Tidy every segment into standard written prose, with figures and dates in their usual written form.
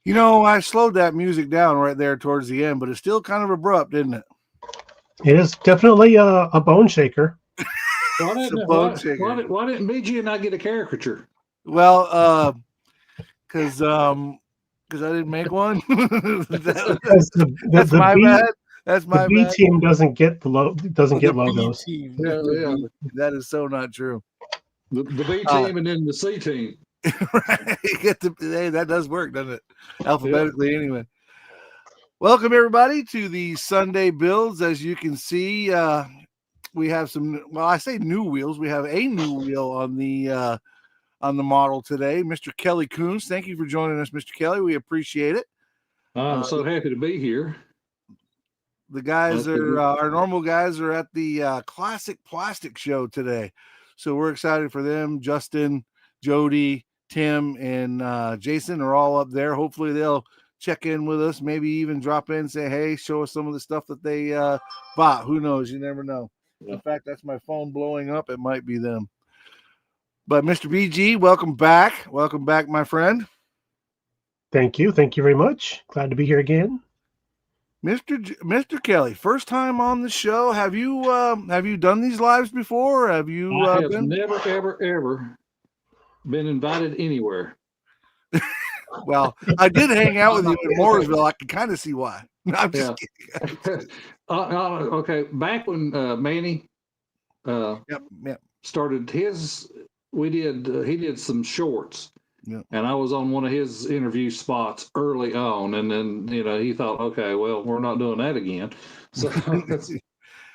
You know, I slowed that music down right there towards the end, but it's still kind of abrupt, isn't it? It is definitely a bone shaker. It's a bone shaker. Why didn't BG and I get a caricature? Well, because I didn't make one. Because That's my bad. That's the my B bad. team doesn't get The B logos. team. Yeah, yeah. That is so not true. The B team and then the C team. Right. Hey, that does work, doesn't it? Alphabetically, anyway. Welcome everybody to the Sunday builds. As you can see, we have some. Well, I say new wheels. We have a new wheel on the model today, Mr. Kelly Coons. Thank you for joining us, Mr. Kelly. We appreciate it. I'm so happy to be here. The guys are our normal guys are at the Classic Plastic Show today, so we're excited for them. Justin, Jody, Tim, and Jason are all up there. Hopefully they'll check in with us, maybe even drop in and say, hey, show us some of the stuff that they bought. Who knows? You never know. Yeah. In fact, that's my phone blowing up. It might be them. But Mr. BG, welcome back. Welcome back, my friend. Thank you. Thank you very much. Glad to be here again. Mr. Kelly, first time on the show. Have you done these lives before? Or have you? I have never, ever been invited anywhere. Well, I did hang out with you in Mooresville. I can kind of see why. No, I'm just kidding. Okay, back when Manny started his, he did some shorts. Yep. And I was on one of his interview spots early on, and then he thought, okay, well, we're not doing that again. So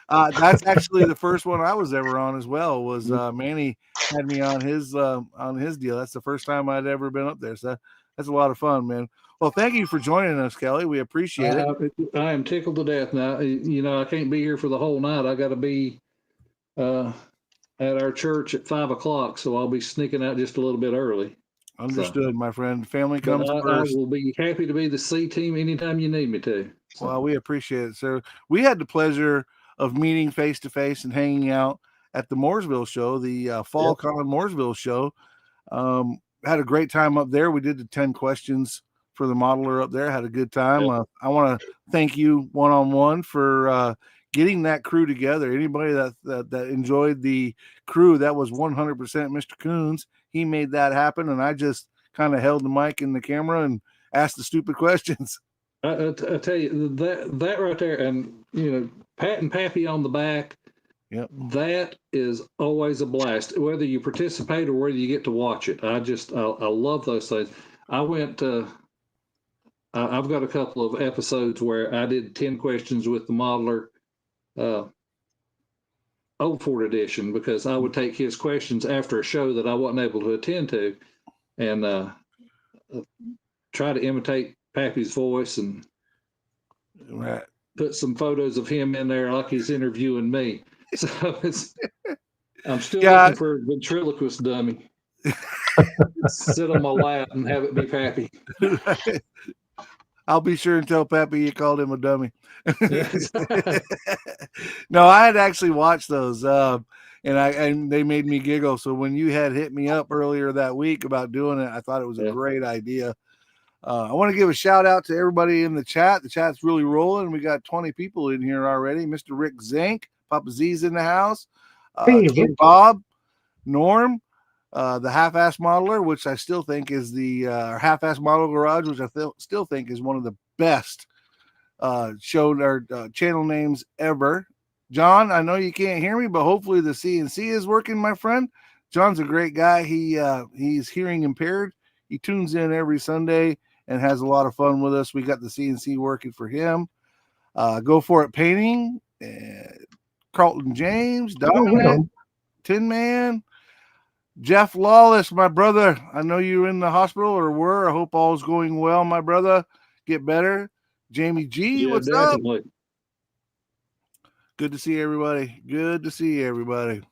that's actually the first one I was ever on as well. Was Manny had me on his deal. That's the first time I'd ever been up there. So that's a lot of fun, man. Well, thank you for joining us, Kelly. We appreciate it. I am tickled to death now. I can't be here for the whole night. I got to be at our church at 5 o'clock, so I'll be sneaking out just a little bit early. Understood, my friend. Family comes first. I will be happy to be the C team anytime you need me to. So. Well, we appreciate it, sir. We had the pleasure of meeting face to face and hanging out at the Mooresville show, the Fall Con Mooresville show. Had a great time up there. We did the 10 questions for the modeler up there. Had a good time. I want to thank you one-on-one for getting that crew together. Anybody that enjoyed the crew, that was 100% Mr. Coons. He made that happen, and I just kind of held the mic and the camera and asked the stupid questions. I tell you, that right there, and Pat and Pappy on the back, that is always a blast, whether you participate or whether you get to watch it. I love those things. I've got a couple of episodes where I did 10 questions with the modeler, Old Ford edition, because I would take his questions after a show that I wasn't able to attend to, and try to imitate Pappy's voice and put some photos of him in there like he's interviewing me. So I'm still looking for a ventriloquist dummy. Sit on my lap and have it be Pappy. I'll be sure and tell Pappy you called him a dummy. No, I had actually watched those, and they made me giggle. So when you had hit me up earlier that week about doing it, I thought it was a great idea. I want to give a shout out to everybody in the chat. The chat's really rolling. We got 20 people in here already. Mr. Rick Zink, Papa Z's in the house. King Bob, Norm, the Half-Ass Modeler, which I still think is the Half-Ass Model Garage, which I still think is one of the best channel names ever. John, I know you can't hear me, but hopefully the CNC is working, my friend. John's a great guy. He's hearing impaired. He tunes in every Sunday and has a lot of fun with us. We got the CNC working for him. Go For It Painting, Carlton James, Dominic, Tin Man, Jeff Lawless, my brother. I know you're in the hospital or were. I hope all's going well, my brother. Get better. Jamie G, what's definitely up? Good to see everybody. Good to see everybody.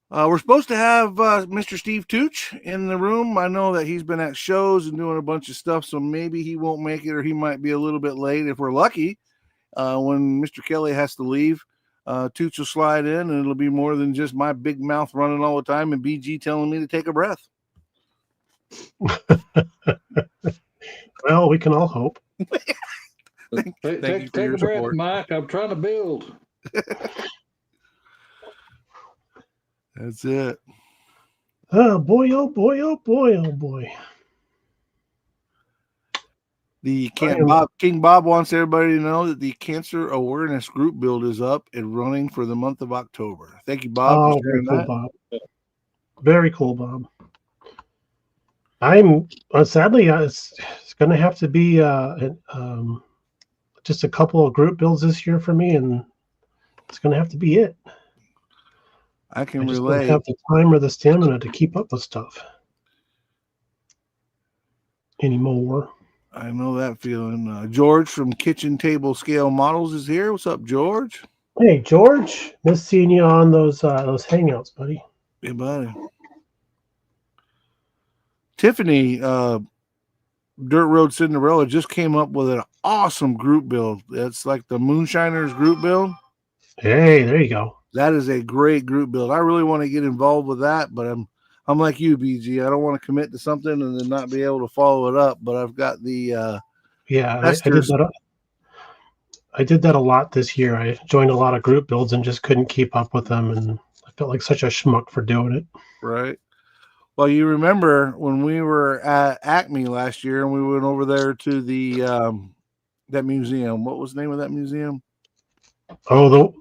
We're supposed to have Mr. Steve Tooch in the room. I know that he's been at shows and doing a bunch of stuff, so maybe he won't make it, or he might be a little bit late if we're lucky. When Mr. Kelly has to leave, Tooch will slide in, and it'll be more than just my big mouth running all the time and BG telling me to take a breath. Well, we can all hope. Thank you for Take your a breath, support. Mike. I'm trying to build. That's it. Oh boy! Oh boy! Oh boy! Oh boy! The King Bob wants everybody to know that the cancer awareness group build is up and running for the month of October. Thank you, Bob, Oh, for very sharing cool, that. Bob. Very cool, Bob. I'm sadly it's going to have to be just a couple of group builds this year for me, and it's going to have to be it. I can I just relate. don't have the time or the stamina to keep up with stuff anymore. I know that feeling. George from Kitchen Table Scale Models is here. What's up, George? Hey, George, miss seeing you on those hangouts, buddy. Hey, buddy. Tiffany, Dirt Road Cinderella just came up with an awesome group build. It's like the Moonshiners group build. Hey, there you go. That is a great group build. I really want to get involved with that, but I'm like you, BG. I don't want to commit to something and then not be able to follow it up. But I've got the I did that a lot this year. I joined a lot of group builds and just couldn't keep up with them, and I felt like such a schmuck for doing it. Right. Well, you remember when we were at Acme last year and we went over there to the that museum. What was the name of that museum? Oh,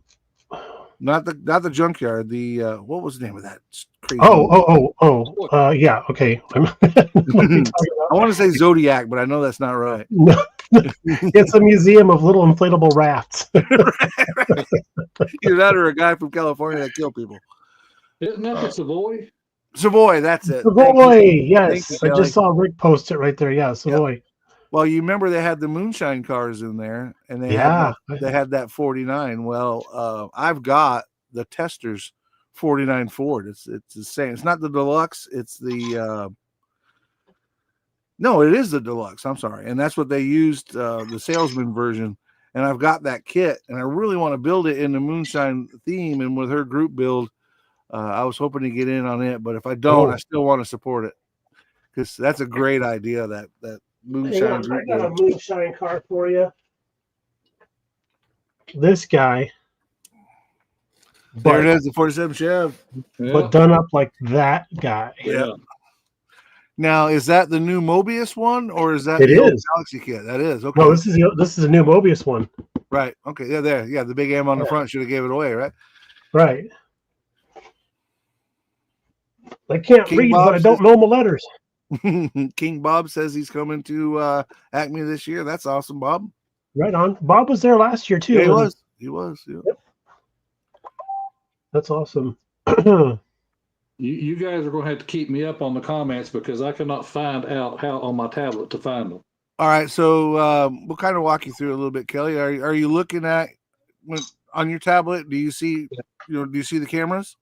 Not the junkyard. The what was the name of that? Crazy yeah. Okay. I want to say Zodiac, but I know that's not right. No, it's a museum of little inflatable rafts. Either that or a guy from California that killed people. Isn't that the Savoy? Savoy, that's it. Savoy, yes. You, I just saw Rick post it right there. Yeah, Savoy. Yep. Well, you remember they had the moonshine cars in there, and they had that 49. Well, I've got the Testers 49 Ford. It's the same. It's not the deluxe. It's the no, it is the deluxe. I'm sorry, and that's what they used the salesman version. And I've got that kit, and I really want to build it in the moonshine theme. And with her group build, I was hoping to get in on it, but if I don't, I still want to support it because that's a great idea. That moonshine group I got build. a moonshine car for you. This guy. There it is, the 47 Chev. But done up like that guy. Yeah. Now, is that the new Mobius one, or is that the old Galaxy kit? That is okay. No, this is a new Mobius one. Right. Okay. Yeah. There. Yeah. The big M on the front should have gave it away. Right. Right. I can't read, but I don't know my letters. King Bob says he's coming to Acme this year. That's awesome, Bob. Right on. Bob was there last year too. Yeah, he was. He was. Yeah. Yep. That's awesome. You guys are going to have to keep me up on the comments because I cannot find out how on my tablet to find them. All right, so we'll kind of walk you through a little bit, Kelly. Are you looking at on your tablet? Do you see do you see the cameras?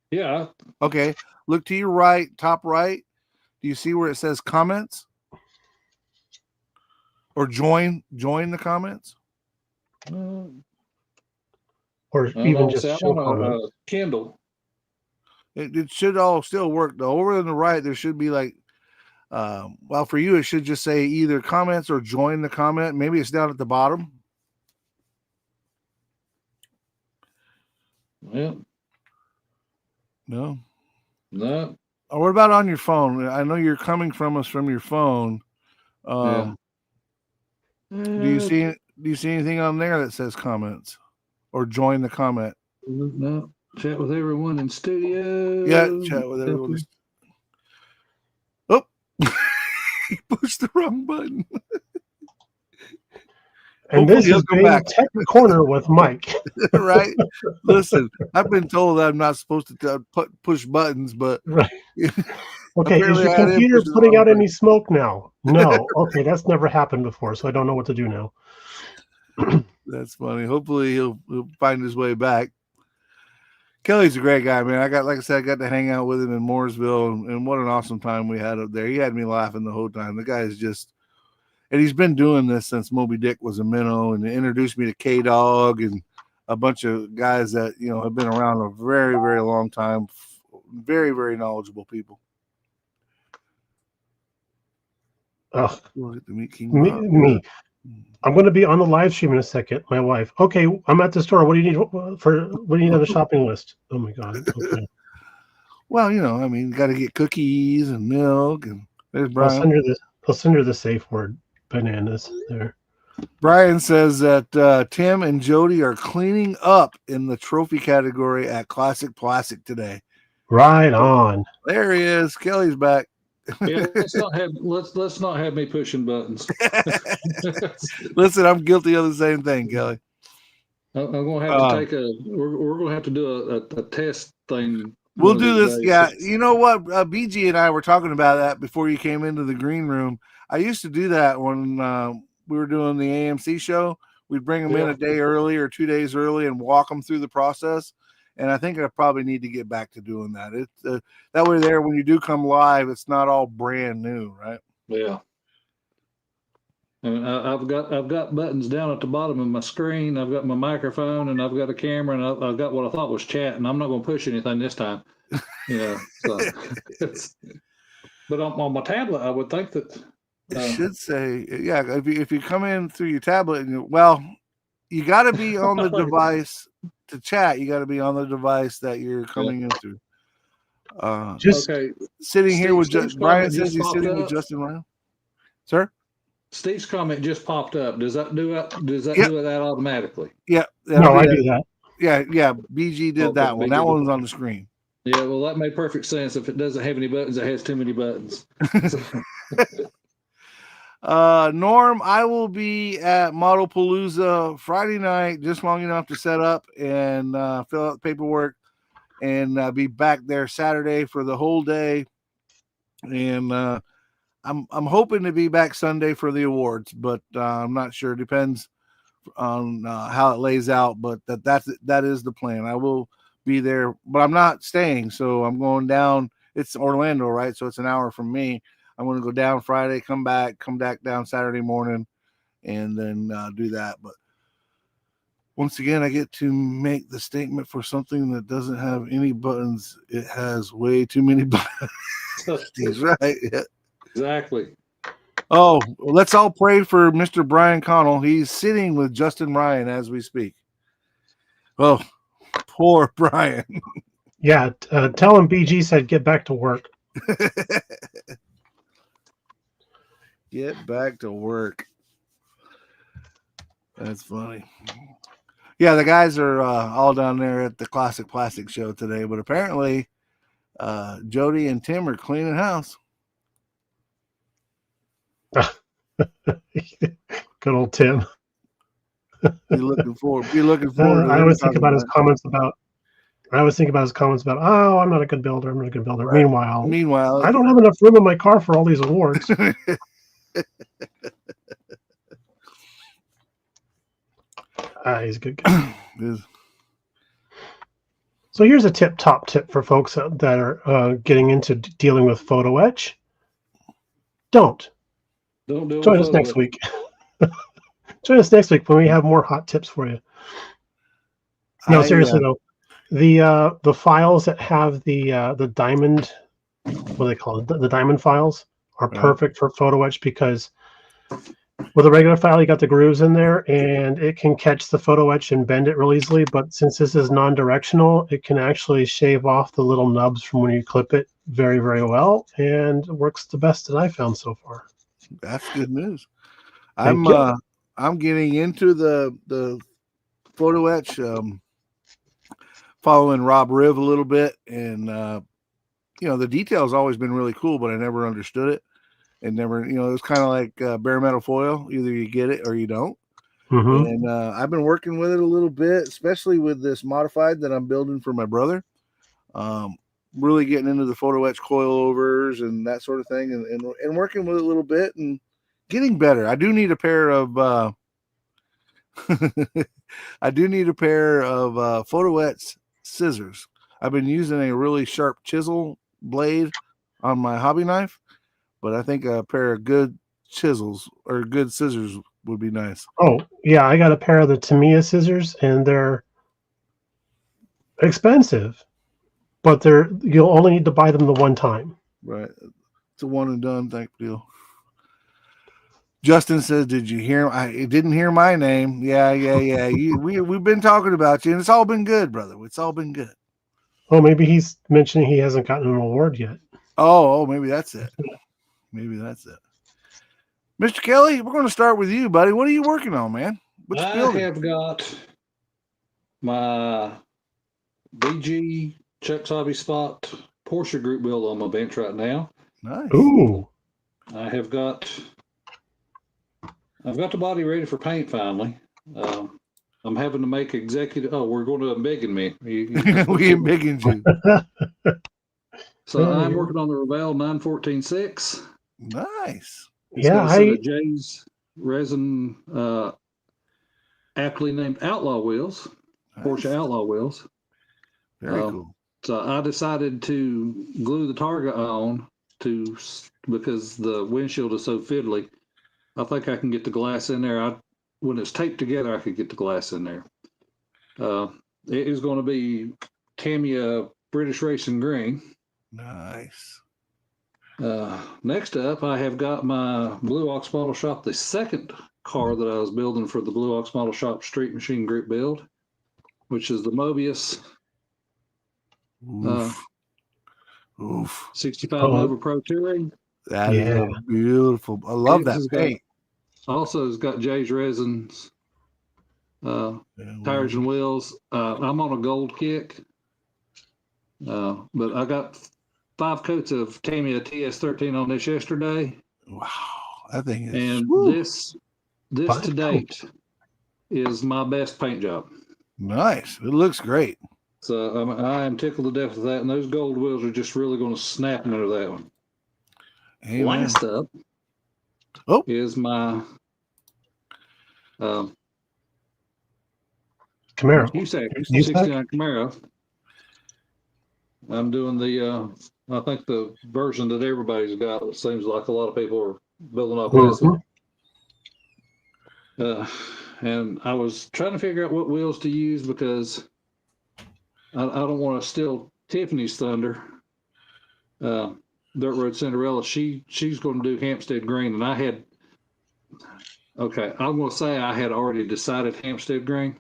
Yeah. Okay. Look to your right, top right. Do you see where it says comments? Or join the comments? Or even just show comments. Kindle. It should all still work though. Over on the right, there should be like, well, for you, it should just say either comments or join the comment. Maybe it's down at the bottom. Yeah. No. No. Oh, what about on your phone? I know you're coming from us from your phone. Do you see anything on there that says comments or join the comment? No. Chat with everyone in studio. Yeah, chat with everyone. Oh, he pushed the wrong button. And this is being Tech Corner with Mike. Right. Listen, I've been told that I'm not supposed to push buttons, but right. Okay, is your computer putting out any smoke now? No. Okay, that's never happened before, so I don't know what to do now. That's funny. Hopefully he'll find his way back. Kelly's a great guy, man. Like I said, I got to hang out with him in Mooresville, and what an awesome time we had up there. He had me laughing the whole time. The guy is just, and he's been doing this since Moby Dick was a minnow, and introduced me to K-Dog and a bunch of guys that have been around a very, very long time. Very, very knowledgeable people. Oh, We'll get to meet King me, Bob. me. I'm going to be on the live stream in a second. My wife. Okay, I'm at the store. What do you need What do you need on the shopping list? Oh my god. Okay. Well, I mean, got to get cookies and milk, and there's I'll Brian. send her the safe word. Bananas there. Brian says that Tim and Jody are cleaning up in the trophy category at Classic Plastic today. Right on. There he is. Kelly's back. Yeah, let's not have me pushing buttons. Listen, I'm guilty of the same thing, Kelly. I'm gonna have to take we're gonna have to do a test thing. We'll do this. Yeah, you know what? BG and I were talking about that before you came into the green room. I used to do that when we were doing the AMC show. We'd bring them in a day early or 2 days early and walk them through the process. And I think I probably need to get back to doing that. It's that way there, when you do come live, it's not all brand new, right? Yeah. And I've got buttons down at the bottom of my screen. I've got my microphone and I've got a camera and I've got what I thought was chat, and I'm not going to push anything this time. So but on my tablet, I would think that it should say, yeah. If you come in through your tablet, you got to be on the device to chat. You got to be on the device that you're coming in through. Okay. Sitting here with Brian says he's sitting with Justin Ryan. Sir? Steve's comment just popped up. Does that do it? Do that automatically? Yeah. No, I do that. Yeah. BG did that one. That one's on the screen. Yeah, well, that made perfect sense. If it doesn't have any buttons, it has too many buttons. Norm, I will be at Model Palooza Friday night, just long enough to set up and fill out the paperwork, and be back there Saturday for the whole day. And I'm hoping to be back Sunday for the awards, but I'm not sure. It depends on how it lays out. But that is the plan. I will be there, but I'm not staying, so I'm going down. It's Orlando, right? So it's an hour from me. I'm going to go down Friday, come back down Saturday morning, and then do that. But once again, I get to make the statement for something that doesn't have any buttons. It has way too many buttons. He's right. Yeah. Exactly. Oh, let's all pray for Mr. Brian Connell. He's sitting with Justin Ryan as we speak. Oh, poor Brian. Yeah, tell him BG said get back to work. Get back to work. That's funny. Yeah, the guys are all down there at the Classic Plastic show today, but apparently Jody and Tim are cleaning house. Good old Tim. Be looking forward. I always think about his comments about. Oh, I'm not a good builder. Right. Meanwhile, I don't have enough room in my car for all these awards. He's a good guy. So here's a top tip for folks that are getting into dealing with photo etch. Don't join us next week. Join us next week when we have more hot tips for you. No, seriously though, the files that have the diamond, what do they call it? The diamond files are perfect for photo etch, because with a regular file, you got the grooves in there and it can catch the photo etch and bend it real easily. But since this is non-directional, it can actually shave off the little nubs from when you clip it very, very well, and works the best that I found so far. That's good news. I'm getting into the photo etch, following Rob Riv a little bit, and the detail has always been really cool, but I never understood it. And never, it was kind of like bare metal foil. Either you get it or you don't. Mm-hmm. And I've been working with it a little bit, especially with this modified that I'm building for my brother. Really getting into the photo etch coilovers and that sort of thing, and working with it a little bit and getting better. I do need a pair of photo etch scissors. I've been using a really sharp chisel blade on my hobby knife, but I think a pair of good chisels or good scissors would be nice. Oh, yeah. I got a pair of the Tamiya scissors, and they're expensive, but you'll only need to buy them the one time. Right. It's a one and done type deal. Justin says, "Did you hear? I didn't hear my name. Yeah. We've been talking about you, and it's all been good, brother. It's all been good." Oh, maybe he's mentioning he hasn't gotten an award yet. Oh, maybe that's it. Maybe that's it. Mr. Kelly, we're going to start with you, buddy. What are you working on, man? I have got my BG Chuck's Hobby Spot Porsche group build on my bench right now. Nice. Ooh. I've got the body ready for paint finally. I'm having to make executive. Oh, we're going to embiggen me. We embiggened you. So I'm working on the Revell 914.6. Nice. It's got a set of Jay's resin, aptly named Outlaw wheels, nice. Porsche Outlaw wheels. Very cool. So I decided to glue the targa on because the windshield is so fiddly. I think I can get the glass in there. When it's taped together, I could get the glass in there. It is going to be Tamiya British Racing Green. Nice. Next up, I have got my Blue Ox Model Shop, the second car that I was building for the Blue Ox Model Shop Street Machine Group build, which is the Mobius 65 Nova Pro Touring. That is beautiful. I love that paint. Also, it's got Jay's resins, tires and wheels. I'm on a gold kick, but I got 5 coats of Tamiya TS13 on this yesterday. Wow, that thing is. And this to date is my best paint job. Nice. It looks great. So I am tickled to death with that, and those gold wheels are just really going to snap into that one. Amen. Last up is my Camaro. USAC 69 Camaro. I'm doing I think the version that everybody's got. It seems like a lot of people are building off this one. And I was trying to figure out what wheels to use because I don't want to steal Tiffany's thunder. Dirt Road Cinderella, she's going to do Hampstead Green, and I'm going to say I had already decided Hampstead Green,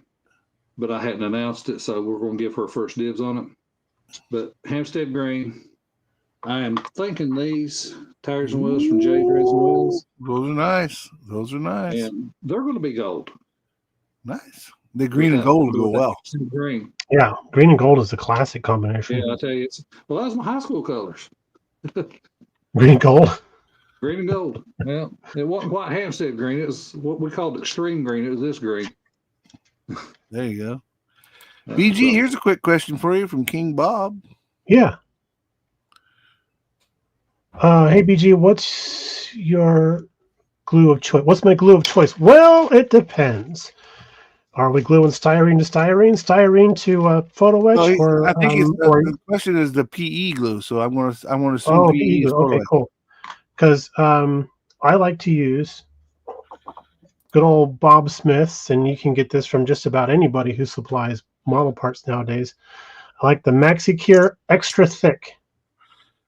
but I hadn't announced it, so we're going to give her first dibs on it. But Hampstead Green, I am thinking these tires and wheels from Jay's Resin Wheels. Those are nice. And they're going to be gold. Nice. The green and gold will go well. Green. Yeah, green and gold is a classic combination. Yeah, I tell you, that was my high school colors. Green and gold. Green and gold. Well, it wasn't quite Hampstead green. It was what we called extreme green. It was this green. There you go. BG, here's a quick question for you from King Bob. Yeah. Hey, BG, what's your glue of choice? What's my glue of choice? Well, it depends. Are we gluing styrene to styrene to photo etch? I think the question is the PE glue. So I want to assume PE glue. Okay, cool. Because I like to use good old Bob Smith's, and you can get this from just about anybody who supplies model parts nowadays. I like the MaxiCure Extra Thick.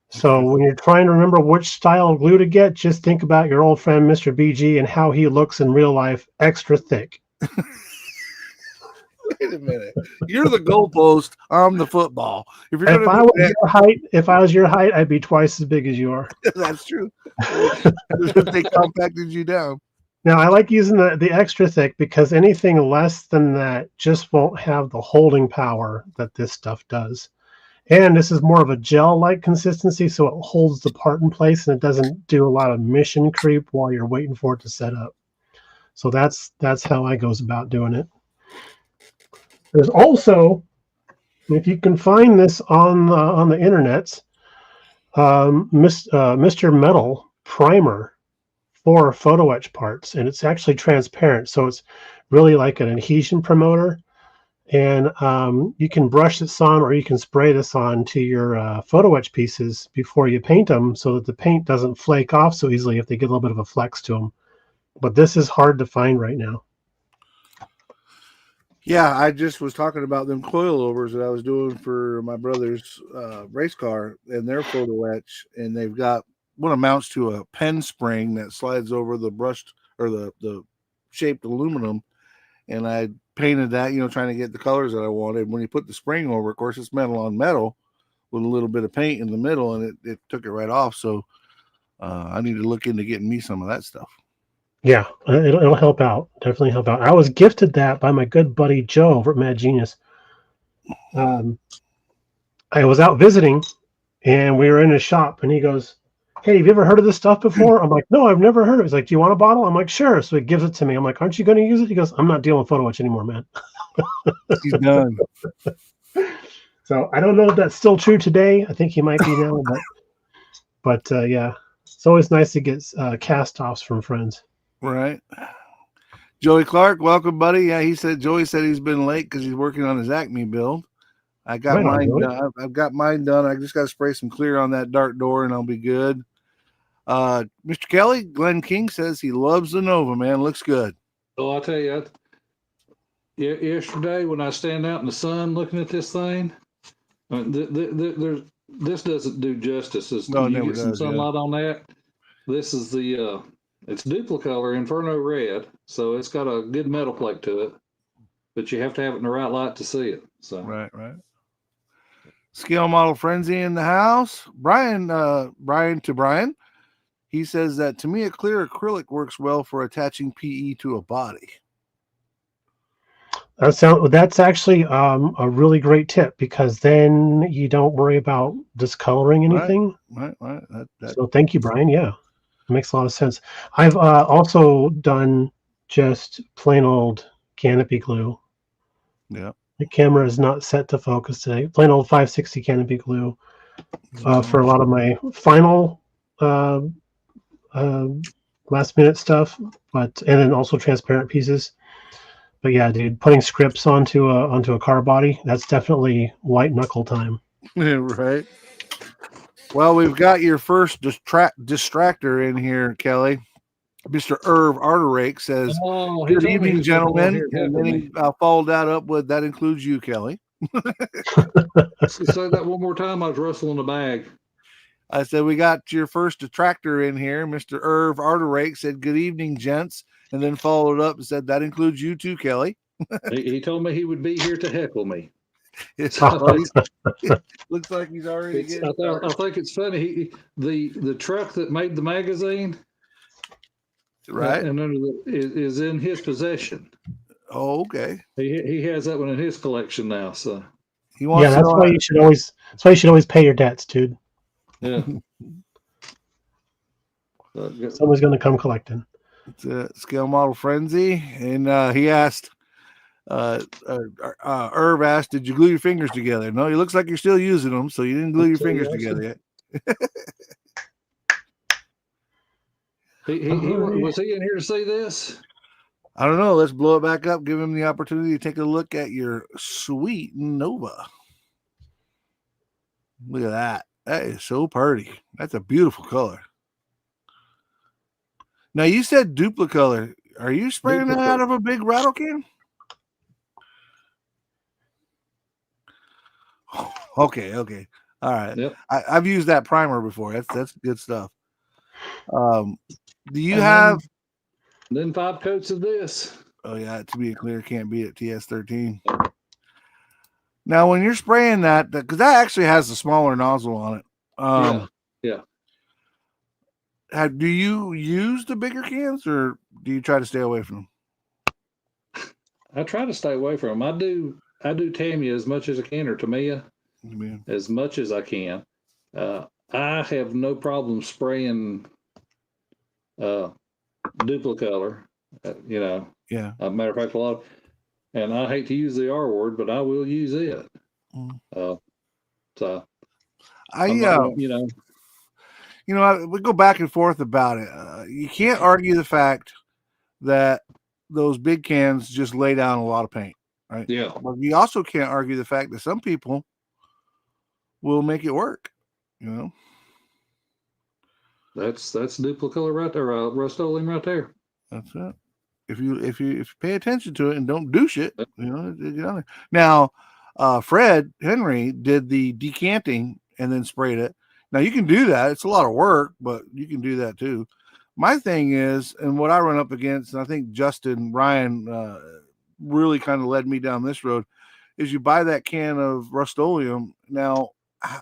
So when you're trying to remember which style of glue to get, just think about your old friend Mr. BG and how he looks in real life, extra thick. Wait a minute. You're the goalpost. I'm the football. If I was your height, I'd be twice as big as you are. That's true. They compacted you down. Now, I like using the extra thick because anything less than that just won't have the holding power that this stuff does. And this is more of a gel-like consistency, so it holds the part in place and it doesn't do a lot of mission creep while you're waiting for it to set up. So that's how I goes about doing it. There's also, if you can find this on the internets, Mr. Metal primer for photo etch parts, and it's actually transparent, so it's really like an adhesion promoter. And you can brush this on, or you can spray this on to your photo etch pieces before you paint them, so that the paint doesn't flake off so easily if they get a little bit of a flex to them. But this is hard to find right now. Yeah, I just was talking about them coilovers that I was doing for my brother's race car and their photo etch, and they've got what amounts to a pen spring that slides over the brushed or the shaped aluminum, and I painted that, trying to get the colors that I wanted. When you put the spring over, of course, it's metal on metal with a little bit of paint in the middle, and it took it right off. So I need to look into getting me some of that stuff. Yeah, it'll help out. Definitely help out. I was gifted that by my good buddy Joe over at Mad Genius. I was out visiting, and we were in his shop, and he goes, "Hey, have you ever heard of this stuff before?" I'm like, "No, I've never heard of it." He's like, "Do you want a bottle?" I'm like, "Sure." So he gives it to me. I'm like, "Aren't you going to use it?" He goes, "I'm not dealing with photo etch anymore, man." He's done. So I don't know if that's still true today. I think he might be now, but yeah, it's always nice to get cast-offs from friends. Right. Joey Clark, welcome, buddy. Yeah, Joey said he's been late because he's working on his Acme build. I got mine done. I've got mine done. I just got to spray some clear on that dark door, and I'll be good. Mr. Kelly, Glenn King says he loves the Nova, man. Looks good. Oh, I'll tell you, yesterday when I stand out in the sun looking at this thing, this doesn't do justice. No, you get some sunlight on that. This is it's Duplicolor Inferno Red, so it's got a good metal plate to it, but you have to have it in the right light to see it. So right. Scale Model Frenzy in the house. Brian, he says that to me a clear acrylic works well for attaching PE to a body. That's actually a really great tip, because then you don't worry about discoloring anything. Right. So thank you, Brian. Yeah, it makes a lot of sense. I've also done just plain old canopy glue. Yeah. The camera is not set to focus today. Plain old 560 canopy glue for a lot of my final last minute stuff, and then also transparent pieces. But yeah, dude, putting scripts onto a car body, that's definitely white knuckle time. Right. Well, we've got your first distractor in here, Kelly. Mr. Irv Arterake says, "Good evening, gentlemen." And then he followed that up with, "That includes you, Kelly." Say that one more time. I was rustling the bag. I said, "We got your first detractor in here." Mr. Irv Arterake said, "Good evening, gents." And then followed up and said, "That includes you too, Kelly." He told me he would be here to heckle me. Looks like he's already getting I think it's funny. The truck that made the magazine, right, and is in his possession. Oh, okay. He has that one in his collection now. So that's why you should always pay your debts, dude. Yeah. Someone's going to come collecting. It's a Scale Model Frenzy, and he asked, Irv asked, "Did you glue your fingers together?" No, it looks like you're still using them, so you didn't glue your fingers together yet. Was he in here to see this? I don't know. Let's blow it back up. Give him the opportunity to take a look at your sweet Nova. Look at that. That is so pretty. That's a beautiful color. Now, you said Duplicolor. Are you spraying that out of a big rattle can? Okay. All right. Yep. I've used that primer before. That's good stuff. Do you have... Then 5 coats of this. Oh, yeah. To be clear, can't beat it. TS13. Now, when you're spraying that, because that actually has a smaller nozzle on it. Yeah. Do you use the bigger cans, or do you try to stay away from them? I try to stay away from them. I do Tamiya as much as I can, or Tamiya as much as I can. I have no problem spraying Duplicolor. Yeah. Matter of fact, and I hate to use the R word, but I will use it. So we go back and forth about it. You can't argue the fact that those big cans just lay down a lot of paint, right? Yeah. But you also can't argue the fact that some people will make it work. That's Duplicolor right there, Rust-Oleum right there. That's it. If you pay attention to it and don't douche it, get on there. Now, Fred Henry did the decanting and then sprayed it. Now you can do that. It's a lot of work, but you can do that too. My thing is, and what I run up against, and I think Justin Ryan really kind of led me down this road, is you buy that can of Rust-Oleum. Now, I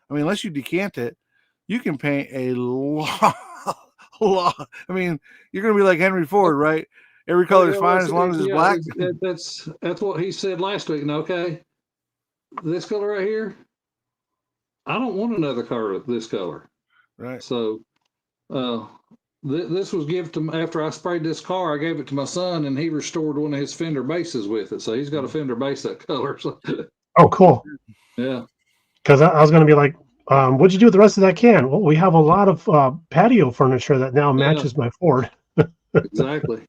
mean, unless you decant it, you can paint a lot. I mean, you're going to be like Henry Ford, right? Every color is fine as long as it's black. That's what he said last week. And okay, this color right here, I don't want another color of this color. Right. So, this was given to after I sprayed this car. I gave it to my son, and he restored one of his fender bases with it. So he's got a fender base that color. So. Oh, cool. Yeah. Because I was going to be like, what'd you do with the rest of that can? Well, we have a lot of patio furniture that now matches my Ford. Exactly.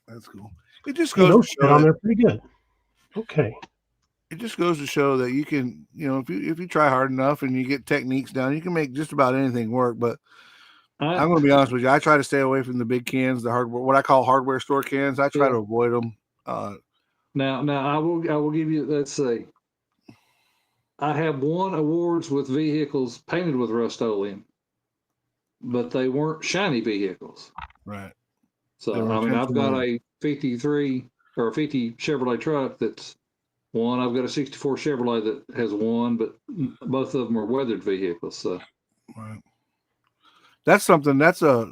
That's cool. It just goes to show on there pretty good. Okay. It just goes to show that you can, if you try hard enough and you get techniques down, you can make just about anything work. But I'm going to be honest with you. I try to stay away from the big cans, the hardware, what I call hardware store cans. I try to avoid them. Now I will give you. Let's see. I have won awards with vehicles painted with Rust-Oleum, but they weren't shiny vehicles. Right. So I mean, I've got a 53 or a 50 Chevrolet truck that's won. I've got a 64 Chevrolet that has won, but both of them are weathered vehicles. So. Right. That's something Mr.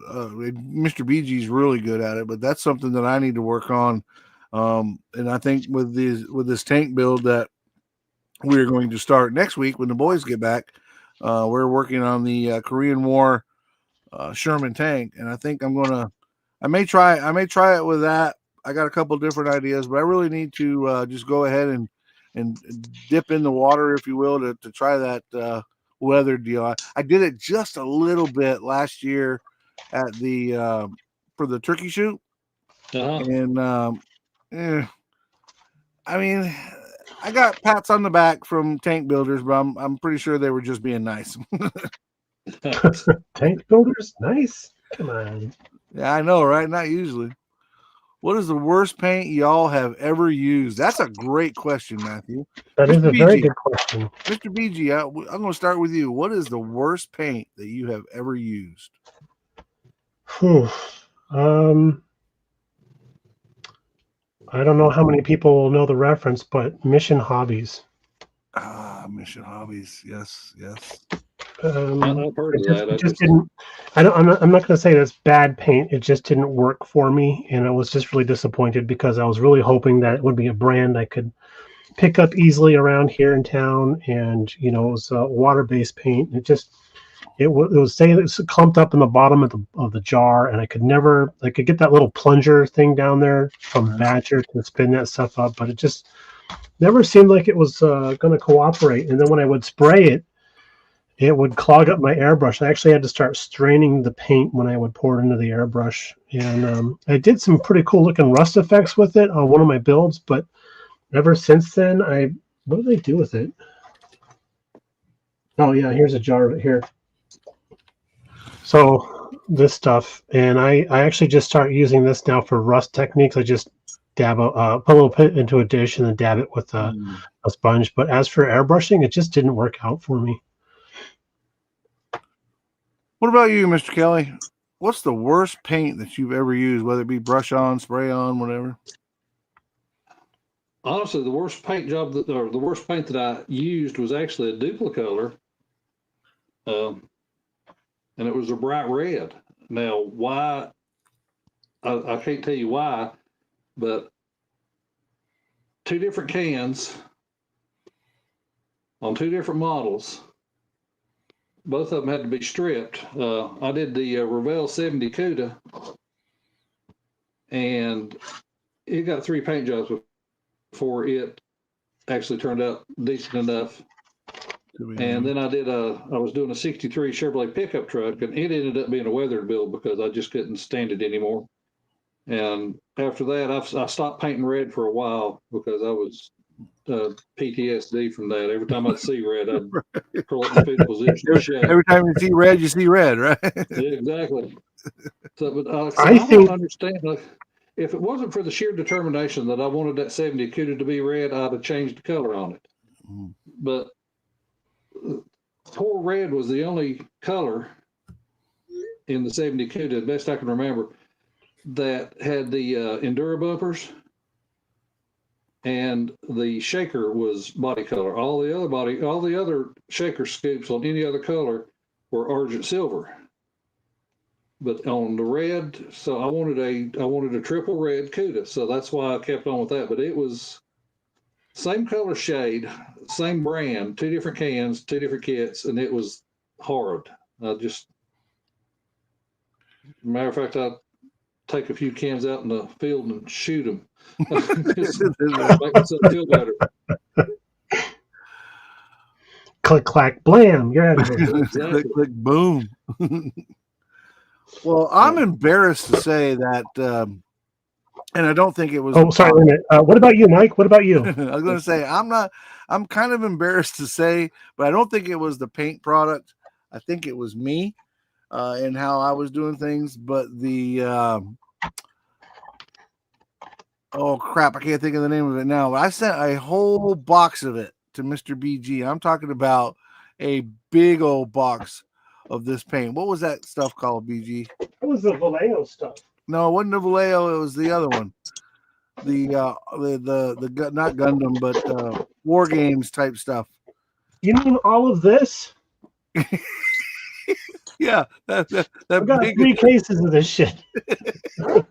BG's really good at it, but that's something that I need to work on. And I think with this tank build that we're going to start next week when the boys get back, we're working on the Korean War Sherman tank, and I think I may try it with that. I got a couple different ideas, but I really need to just go ahead and dip in the water, if you will, to try that weather deal. I did it just a little bit last year at the for the turkey shoot, and I mean, I got pats on the back from tank builders, but I'm pretty sure they were just being nice. Tank builders, nice. Come on. Yeah, I know, right? Not usually. What is the worst paint y'all have ever used? That's a great question, Matthew. That is a very good question. Mr. BG, I'm going to start with you. What is the worst paint that you have ever used? I don't know how many people will know the reference, but Mission Hobbies. Mission Hobbies. Yes. I've heard of that. It just didn't. I'm not going to say that's bad paint. It just didn't work for me, and I was just really disappointed because I was really hoping that it would be a brand I could pick up easily around here in town, and it was water-based paint. It was saying it's clumped up in the bottom of the jar, and I could get that little plunger thing down there from Badger to spin that stuff up, but it just never seemed like it was going to cooperate. And then when I would spray it, it would clog up my airbrush. I actually had to start straining the paint when I would pour it into the airbrush. And I did some pretty cool looking rust effects with it on one of my builds, but ever since then, what did I do with it? Oh yeah, here's a jar right here. So this stuff, and I actually just start using this now for rust techniques. I just put a little bit into a dish and then dab it with a sponge. But as for airbrushing, it just didn't work out for me. What about you, Mr. Kelly? What's the worst paint that you've ever used, whether it be brush on, spray on, whatever? Honestly, the worst paint that I used was actually a Duplicolor, and it was a bright red. Now, why? I can't tell you why, but 2 different cans on 2 different models. Both of them had to be stripped. I did the Revell 70 Cuda, and it got 3 paint jobs before it actually turned out decent enough. And then I was doing a 63 Chevrolet pickup truck, and it ended up being a weathered build because I just couldn't stand it anymore. And after that, I stopped painting red for a while because I was PTSD from that. Every time I'd see red, I'd curl up in fetal position. Every time you see red, right? Yeah, exactly. So, but I don't understand. If it wasn't for the sheer determination that I wanted that 70 Cuda to be red, I'd have changed the color on it. But poor red was the only color in the 70 Cuda, the best I can remember, that had the Enduro bumpers, and the shaker was body color. All the other shaker scoops on any other color were Argent silver. But on the red, so I wanted a triple red Cuda, so that's why I kept on with that. But it was same color shade, same brand, 2 different cans, 2 different kits, and it was hard. Matter of fact, I take a few cans out in the field and shoot them. Just make myself feel better. Click, clack, blam! You're out of here. Exactly. Click, click, boom. Well, I'm embarrassed to say that, and I don't think it was. Oh, sorry, wait a minute. What about you, Mike? What about you? I was going to say I'm kind of embarrassed to say, but I don't think it was the paint product. I think it was me and how I was doing things. But the oh crap, I can't think of the name of it now. But I sent a whole box of it to Mr. BG. I'm talking about a big old box of this paint. What was that stuff called, BG? It was the Vallejo stuff. No, it wasn't the Vallejo. It was the other one. The not Gundam, but War Games type stuff. You mean all of this? Yeah, that I've got big, 3 cases of this shit. I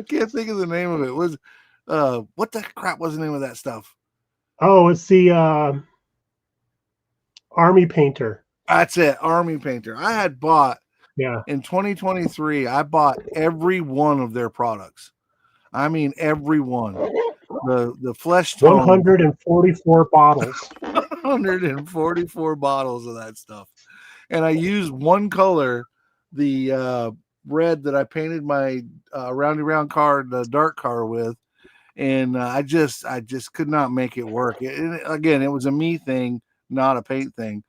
can't think of the name of it. It was what the crap was the name of that stuff? Oh, it's the Army Painter. That's it, Army Painter. I had bought in 2023. I bought every one of their products. I mean, every one. The flesh tone. 144 bottles. 144 bottles of that stuff. And I used one color, the red that I painted my roundy round car, the dark car with. And I just could not make it work. Again, it was a me thing, not a paint thing.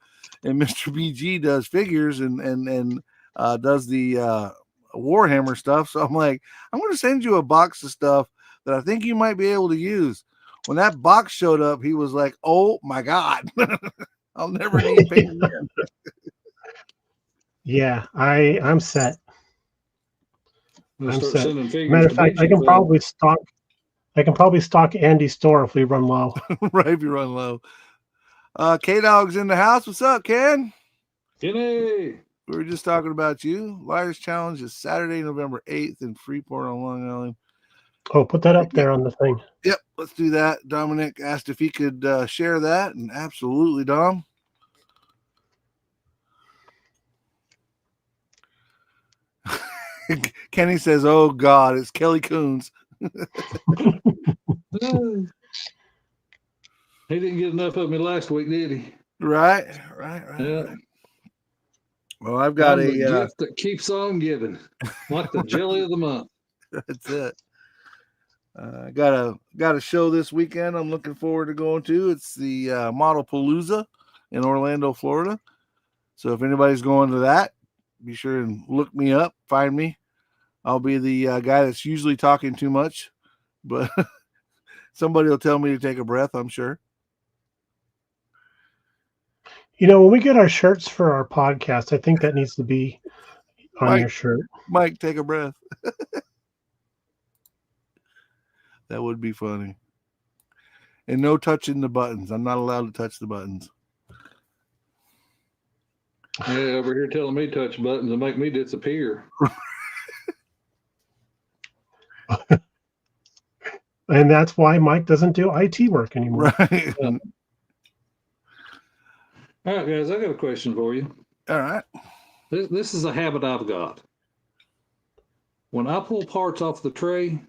And Mr. BG does figures and does the Warhammer stuff. So I'm like, I'm going to send you a box of stuff that I think you might be able to use. When that box showed up, he was like, oh my God, I'll never need paint again. Yeah, I'm set. I'm set. Matter of fact, I can probably stock Andy's store if we run low. Right, if you run low. K-Dog's in the house. What's up, Ken? Kenny. We were just talking about you. Liars Challenge is Saturday, November 8th in Freeport on Long Island. Oh, put that up there on the thing. Yep, let's do that. Dominic asked if he could share that, and absolutely, Dom. Kenny says, oh, God, it's Kelly Coons. He didn't get enough of me last week, did he? Right. Yeah. Well, I've got a gift that keeps on giving, like the jelly of the month. That's it. Got a show this weekend I'm looking forward to going to. It's the Model Palooza in Orlando, Florida. So if anybody's going to that, be sure and look me up, find me. I'll be the guy that's usually talking too much, but somebody will tell me to take a breath, I'm sure. You know, when we get our shirts for our podcast, I think that needs to be on your shirt. Mike, take a breath. That would be funny. And no touching the buttons. I'm not allowed to touch the buttons. Yeah, over here telling me touch buttons and make me disappear. And that's why Mike doesn't do IT work anymore. Right. All right, guys, I got a question for you. All right. This is a habit I've got. When I pull parts off the tray,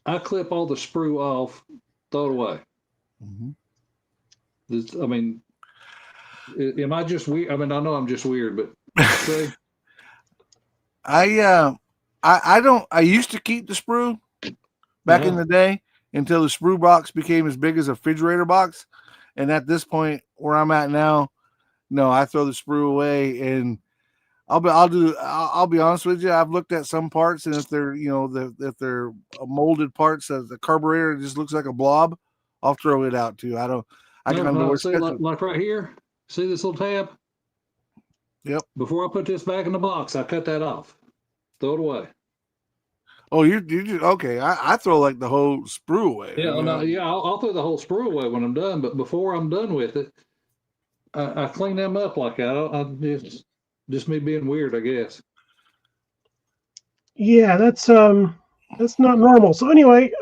I clip all the sprue off, throw it away. Mm-hmm. I mean, am I just weird? I mean, I know I'm just weird, but I don't. I used to keep the sprue back in the day until the sprue box became as big as a refrigerator box, and at this point where I'm at now, no, I throw the sprue away. And I'll be honest with you. I've looked at some parts, and if they're if they're molded parts of the carburetor, just looks like a blob, I'll throw it out too. I can see, like right here. See this little tab? Yep. Before I put this back in the box, I cut that off. Throw it away. Oh, you just okay. I throw like the whole sprue away. Yeah, I'll throw the whole sprue away when I'm done. But before I'm done with it, I clean them up like that. I just me being weird, I guess. Yeah, that's not normal. So anyway,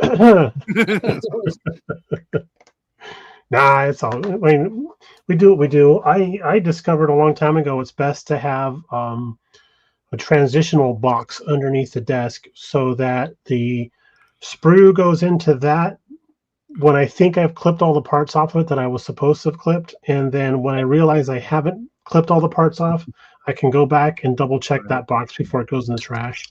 nah, it's all. I mean, we do what we do. I discovered a long time ago it's best to have a transitional box underneath the desk so that the sprue goes into that when I think I've clipped all the parts off of it that I was supposed to have clipped, and then when I realize I haven't clipped all the parts off, I can go back and double check that box before it goes in the trash.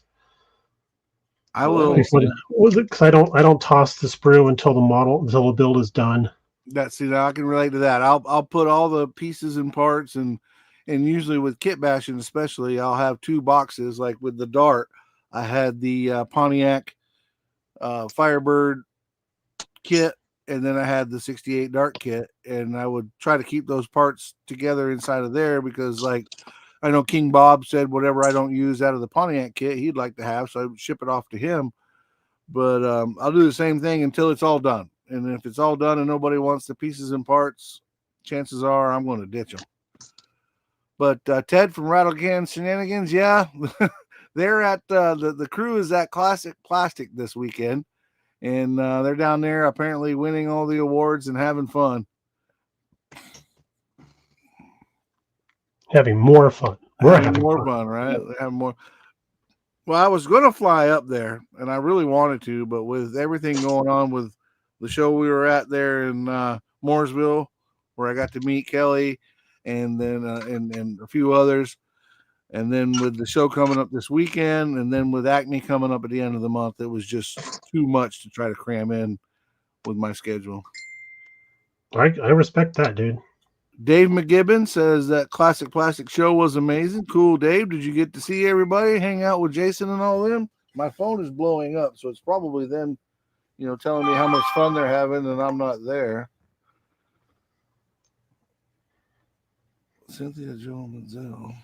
I will, because I don't toss the sprue until the build is done. Now I can relate to that. I'll put all the pieces and parts and usually with kit bashing especially, I'll have two boxes. Like with the Dart, I had the Pontiac Firebird kit, and then I had the 68 Dart kit, and I would try to keep those parts together inside of there because, like, I know King Bob said whatever I don't use out of the Pontiac kit he'd like to have, so I would ship it off to him. But I'll do the same thing until it's all done. And if it's all done and nobody wants the pieces and parts, chances are I'm going to ditch them. But Ted from Rattle Can Shenanigans, yeah, they're at the crew is at Classic Plastic this weekend, and they're down there apparently winning all the awards and having fun. Having more fun. We're having more fun, right? Having more. Well, I was going to fly up there, and I really wanted to, but with everything going on with the show we were at there in Mooresville, where I got to meet Kelly, and then and a few others, and then with the show coming up this weekend, and then with Acme coming up at the end of the month, it was just too much to try to cram in with my schedule. I respect that, dude. Dave McGibbon says that Classic Plastic show was amazing. Cool, Dave. Did you get to see everybody, hang out with Jason and all them? My phone is blowing up, so it's probably them, telling me how much fun they're having, and I'm not there. Cynthia Joe Manzel.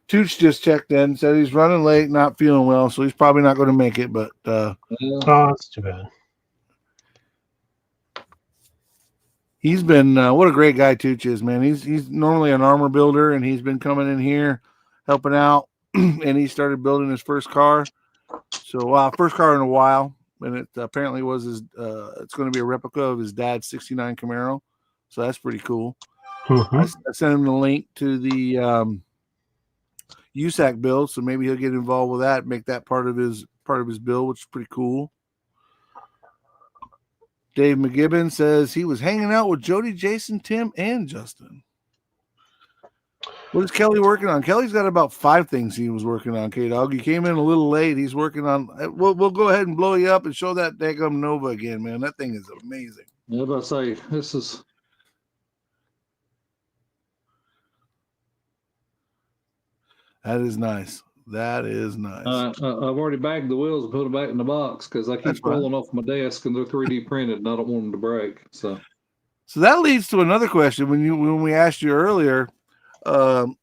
Tooch just checked in, said he's running late, not feeling well, so he's probably not going to make it. But oh, that's too bad. He's been what a great guy Tooch is, man. He's normally an armor builder, and he's been coming in here helping out, and he started building his first car. So first car in a while, and it apparently was his. It's going to be a replica of his dad's '69 Camaro, so that's pretty cool. Mm-hmm. I sent him the link to the USAC build, so maybe he'll get involved with that, make that part of his build, which is pretty cool. Dave McGibbon says he was hanging out with Jody, Jason, Tim, and Justin. What is Kelly working on? Kelly's got about 5 things he was working on, K-Dog. He came in a little late. He's working on we'll go ahead and blow you up and show that daggum Nova again, man. That thing is amazing. Yeah, but I say this is. That is nice. That is nice. I've already bagged the wheels and put them back in the box because I keep rolling off my desk and they're 3D printed and I don't want them to break. So that leads to another question. When we asked you earlier, you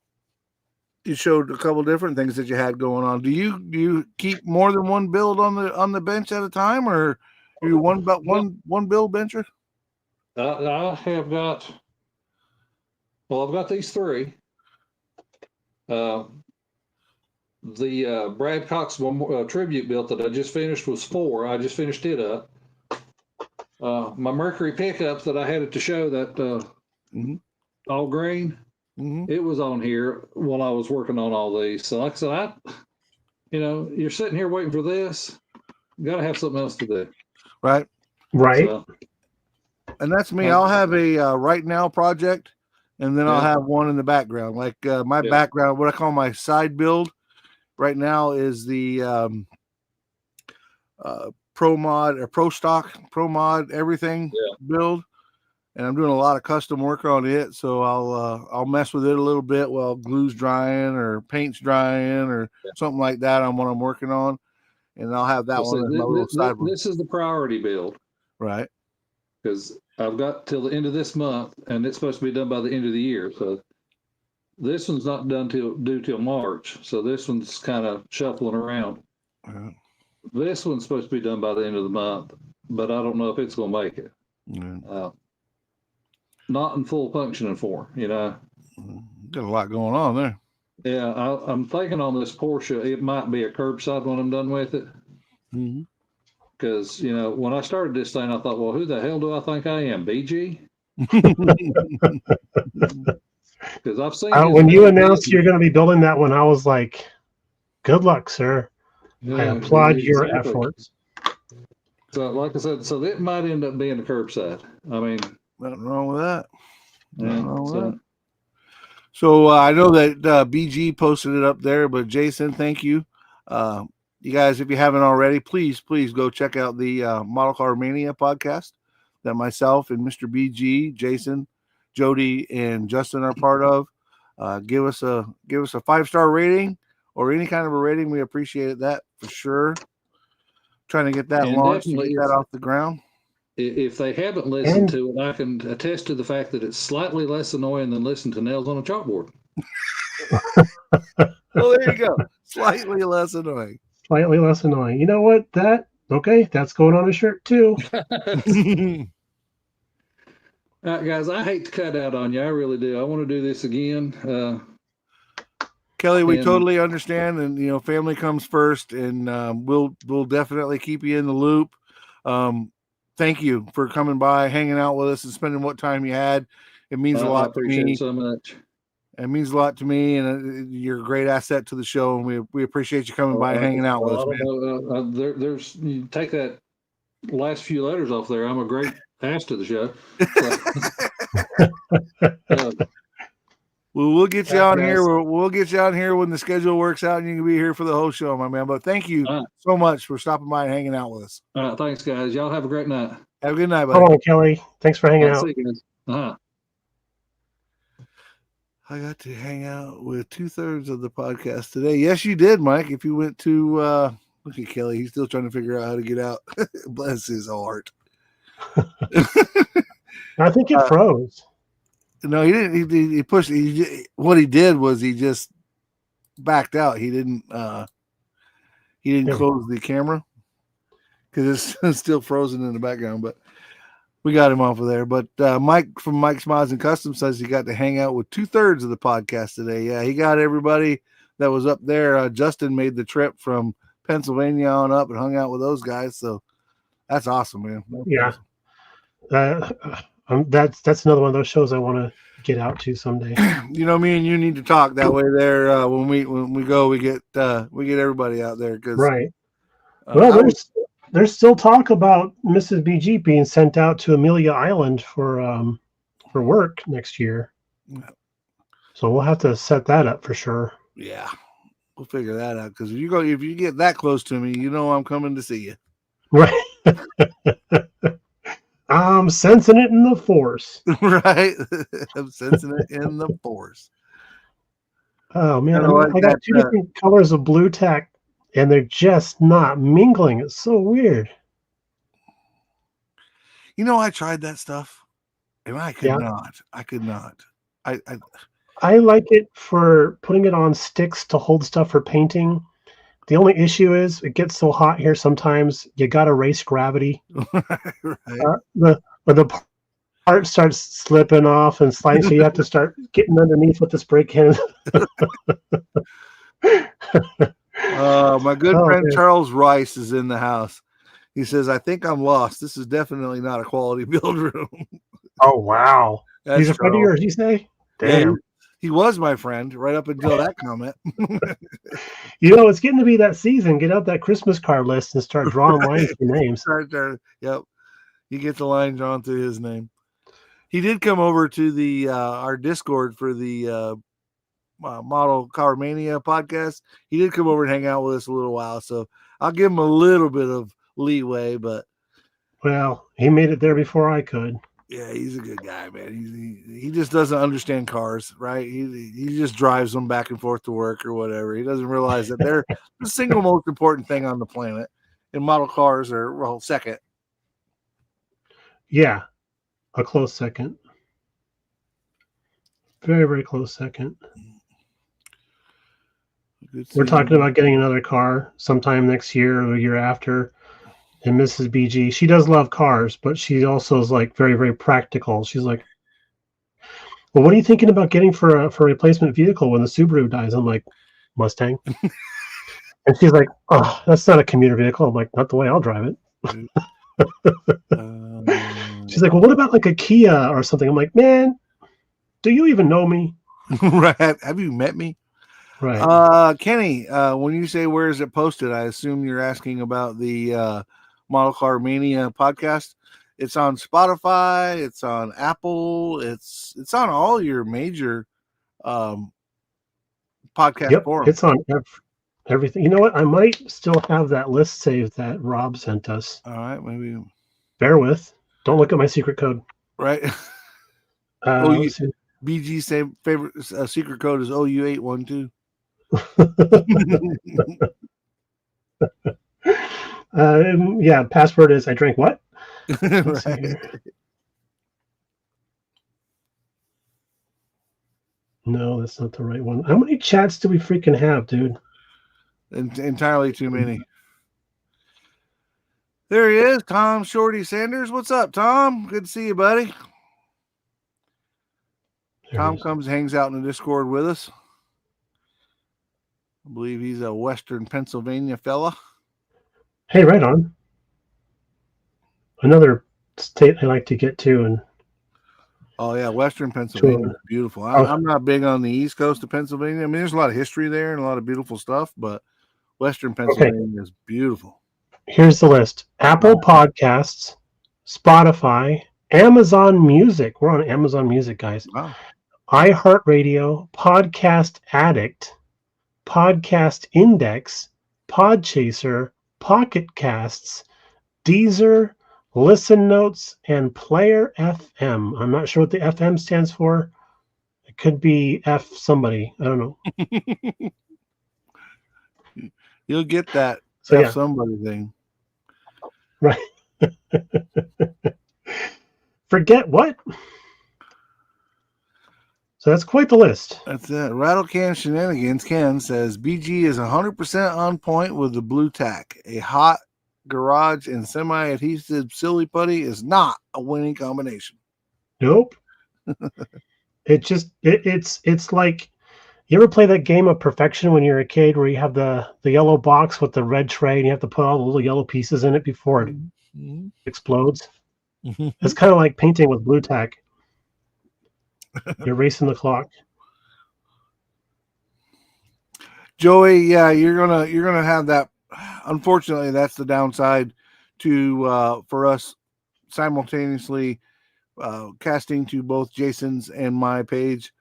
showed a couple different things that you had going on. Do you keep more than one build on the bench at a time, or are you one build bencher? I have got. Well, I've got these 3. The Brad Cox tribute build that I just finished was 4. I just finished it up. My Mercury pickups that I had at the show that all green, it was on here while I was working on all these. So like I said, you're sitting here waiting for this. You got to have something else to do. Right. So, and that's me. I'll have a right now project, and then I'll have one in the background. Like my background, what I call my side build right now is the Pro Mod everything build, and I'm doing a lot of custom work on it. So I'll mess with it a little bit while glue's drying or paint's drying or something like that on what I'm working on, and I'll have that one. This is the priority build, right? Because I've got till the end of this month, and it's supposed to be done by the end of the year. So this one's not due till March. So this one's kind of shuffling around. Yeah. This one's supposed to be done by the end of the month, but I don't know if it's going to make it. Yeah. Not in full functioning form, Got a lot going on there. Yeah, I'm thinking on this Porsche, it might be a curbside when I'm done with it. Because, when I started this thing, I thought, well, who the hell do I think I am, BG? Because I've seen when you announced you're going to be building that one, I was like, good luck, sir. Yeah, I applaud your efforts. So, like I said, so it might end up being a curbside. I mean, nothing wrong with that. Yeah, so I know that BG posted it up there, but Jason, thank you. You guys, if you haven't already, please go check out the Model Car Mania podcast that myself and Mr. BG, Jason, Jody, and Justin are part of. Give us a 5-star rating or any kind of a rating. We appreciate that for sure. Trying to get that launched, to get that off the ground. If they haven't listened to it, I can attest to the fact that it's slightly less annoying than listening to nails on a chalkboard. Well, there you go. Slightly less annoying. Slightly less annoying. You know what? That's going on a shirt too. All right, guys, I hate to cut out on you. I really do. I want to do this again. Kelly, we totally understand, and family comes first, and we'll definitely keep you in the loop. Thank you for coming by, hanging out with us, and spending what time you had. It means a lot to me. I appreciate it so much. It means a lot to me, and you're a great asset to the show, and we appreciate you coming by and hanging out with us, man. There's you take that last few letters off there. I'm a great ass to the show. Well, we'll get you on here. We'll get you on here when the schedule works out, and you can be here for the whole show, my man. But thank you so much for stopping by and hanging out with us. All right, thanks, guys. Y'all have a great night. Have a good night, buddy. Hold on, Kelly. Thanks for hanging out. See you guys. I got to hang out with 2/3 of the podcast today. Yes, you did, Mike. If you went to look at Kelly, he's still trying to figure out how to get out. Bless his heart. I think it froze. No, he didn't. He pushed. What he did was he just backed out. He didn't close the camera because it's still frozen in the background. But we got him off of there. But Mike from Mike's Mods and Custom says he got to hang out with 2/3 of the podcast today. Yeah, he got everybody that was up there. Justin made the trip from Pennsylvania on up and hung out with those guys. So that's awesome, man. That's that's another one of those shows I want to get out to someday. Me and you need to talk that way. There, when we go, we get everybody out there. Right. Well, there's still talk about Mrs. BG being sent out to Amelia Island for work next year. Yeah. So we'll have to set that up for sure. Yeah, we'll figure that out because if you get that close to me, I'm coming to see you. Right. I'm sensing it in the force. Right. I'm sensing it in the force. Oh man, I got two different colors of blue tack. And they're just not mingling. It's so weird. I tried that stuff, and I could not. I could not. I like it for putting it on sticks to hold stuff for painting. The only issue is it gets so hot here sometimes you got to race gravity. Right. The part starts slipping off and sliding, so you have to start getting underneath with the spray can. My good friend Charles Rice is in the house. He says, I think I'm lost. This is definitely not a quality build room. Oh, wow. He's a friend of yours, you say? Damn. Yeah, he was my friend right up until that comment. It's getting to be that season. Get out that Christmas card list and start drawing lines for names. Yep. He gets a line drawn through his name. He did come over to the our Discord for the Model Car Mania podcast. He did come over and hang out with us a little while, so I'll give him a little bit of leeway. But he made it there before I could. Yeah, he's a good guy, man. He just doesn't understand cars, right? He just drives them back and forth to work or whatever. He doesn't realize that they're the single most important thing on the planet, and model cars are second. Yeah, A close second. Very, very close second. We're talking about getting another car sometime next year or the year after. And Mrs. BG, she does love cars, but she also is like very, very practical. She's like, well, what are you thinking about getting for a replacement vehicle when the Subaru dies? I'm like, Mustang. And she's like, oh, that's not a commuter vehicle. I'm like, not the way I'll drive it. She's like, well, what about like a Kia or something? I'm like, man, do you even know me? Right. Have you met me? Right. Kenny, when you say where is it posted, I assume you're asking about the Model Car Mania podcast. It's on Spotify, it's on Apple, it's on all your major podcast forums. It's on everything. You know what? I might still have that list saved that Rob sent us. All right, maybe. Bear with. Don't look at my secret code. Right. BG's favorite secret code is OU812. Yeah, password is I drank what? Right. No, that's not the right one. How many chats do we freaking have, dude? Entirely too many. There he is, Tom Shorty Sanders. What's up, Tom? Good to see you, buddy. Tom comes, hangs out in the Discord with us. I believe he's a Western Pennsylvania fella. Hey, right on. Another state I like to get to, and oh yeah, Western Pennsylvania is beautiful. I'm not big on the East Coast of Pennsylvania. I mean, there's a lot of history there and a lot of beautiful stuff, but Western Pennsylvania is beautiful. Here's the list: Apple Podcasts, Spotify, Amazon Music. We're on Amazon Music, guys. Wow. iHeartRadio, Podcast Addict, Podcast Index, Podchaser, Pocket Casts, Deezer, Listen Notes, and Player FM. I'm not sure what the FM stands for. It could be F somebody. I don't know. You'll get that somebody thing. Right. Forget what? So that's quite the list. That's it. Rattle Can Shenanigans. Ken says BG is 100% on point with the blue tack. A hot garage and semi-adhesive silly putty is not a winning combination. Nope. It's like, you ever play that game of Perfection when you're a kid where you have the yellow box with the red tray and you have to put all the little yellow pieces in it before it explodes? It's kind of like painting with blue tack. You're racing the clock. Joey, yeah, you're gonna have that. Unfortunately, that's the downside to for us simultaneously casting to both Jason's and my page.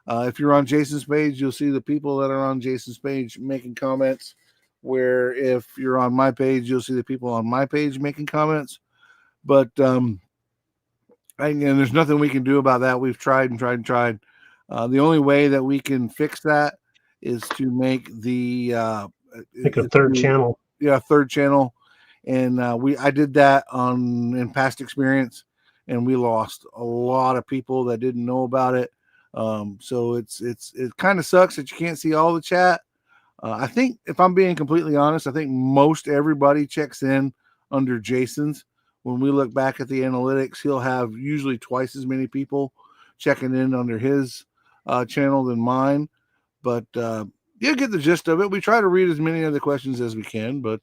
If you're on Jason's page, you'll see the people that are on Jason's page making comments. Where if you're on my page, you'll see the people on my page making comments. But and there's nothing we can do about that. We've tried and tried and tried. The only way that we can fix that is to make a third channel. Yeah, third channel. And I did that in past experience, and we lost a lot of people that didn't know about it. So it kind of sucks that you can't see all the chat. I think, if I'm being completely honest, I think most everybody checks in under Jason's. When we look back at the analytics, he'll have usually twice as many people checking in under his channel than mine. But you get the gist of it. We try to read as many of the questions as we can. But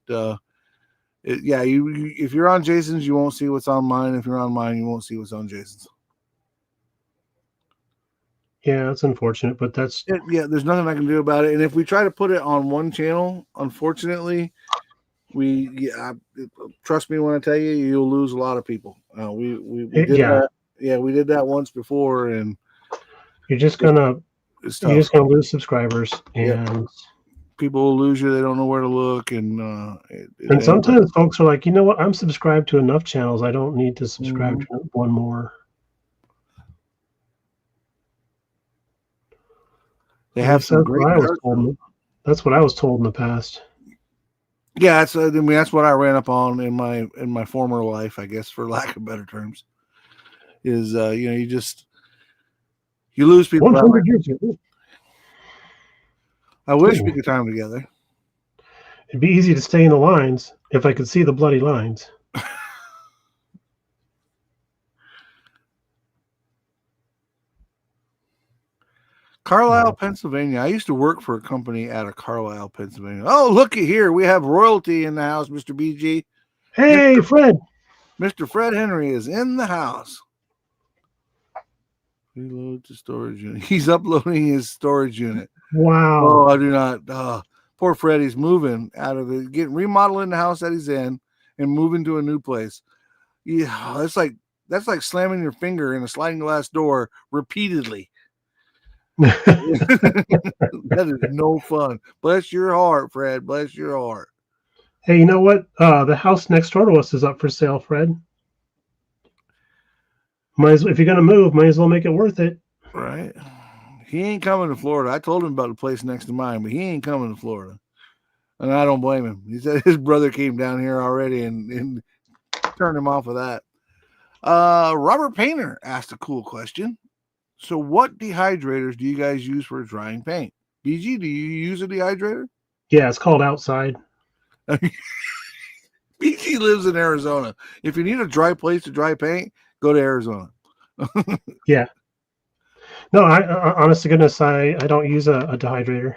if you're on Jason's, you won't see what's on mine. If you're on mine, you won't see what's on Jason's. Yeah, that's unfortunate, but there's nothing I can do about it. And if we try to put it on one channel, unfortunately, trust me when I tell you, you'll lose a lot of people. We did that. Yeah, we did that once before, and you're just gonna lose subscribers, and people will lose you. They don't know where to look, and sometimes folks are like, you know what? I'm subscribed to enough channels. I don't need to subscribe to one more. They have some great. That's what I was told in the past. Yeah, that's what I ran up on in my former life, I guess, for lack of better terms. is you lose people. 100 years ago. I wish we could time together. It'd be easy to stay in the lines if I could see the bloody lines. Carlisle, Pennsylvania. I used to work for a company out of Carlisle, Pennsylvania. Oh, looky here. We have royalty in the house, Mr. BG. Hey, Fred. Mr. Fred Henry is in the house. Reload to storage unit. He's uploading his storage unit. Wow. Oh, I do not. Poor Fred. He's moving out of it, remodeling the house that he's in and moving to a new place. Yeah, that's like slamming your finger in a sliding glass door repeatedly. That is no fun. Bless your heart, Fred. Bless your heart. Hey, you know what? The house next door to us is up for sale, Fred. If you're gonna move, might as well make it worth it. Right. He ain't coming to Florida. I told him about the place next to mine, but he ain't coming to Florida. And I don't blame him. He said his brother came down here already and turned him off of that. Robert Painter asked a cool question. So what dehydrators do you guys use for drying paint? BG, do you use a dehydrator? Yeah, it's called Outside. BG lives in Arizona. If you need a dry place to dry paint, go to Arizona. Yeah. No, I honest to goodness, I don't use a dehydrator.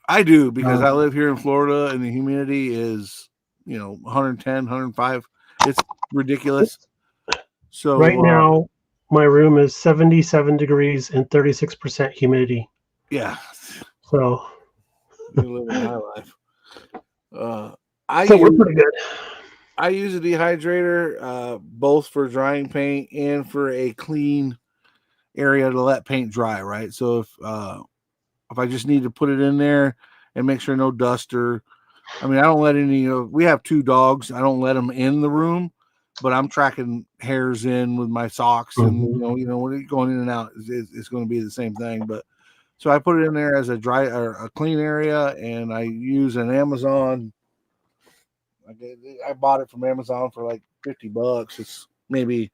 I do because I live here in Florida and the humidity is, 110, 105. It's ridiculous. So right now, my room is 77 degrees and 36% humidity. Yeah. So you're living my life. We're pretty good. I use a dehydrator both for drying paint and for a clean area to let paint dry, right? So if I just need to put it in there and make sure no dust I don't let any we have 2 dogs. I don't let them in the room, but I'm tracking hairs in with my socks and when you're going in and out, it's going to be the same thing. But so I put it in there as a dry or a clean area, and I use an Amazon. I bought it from Amazon for like $50. It's maybe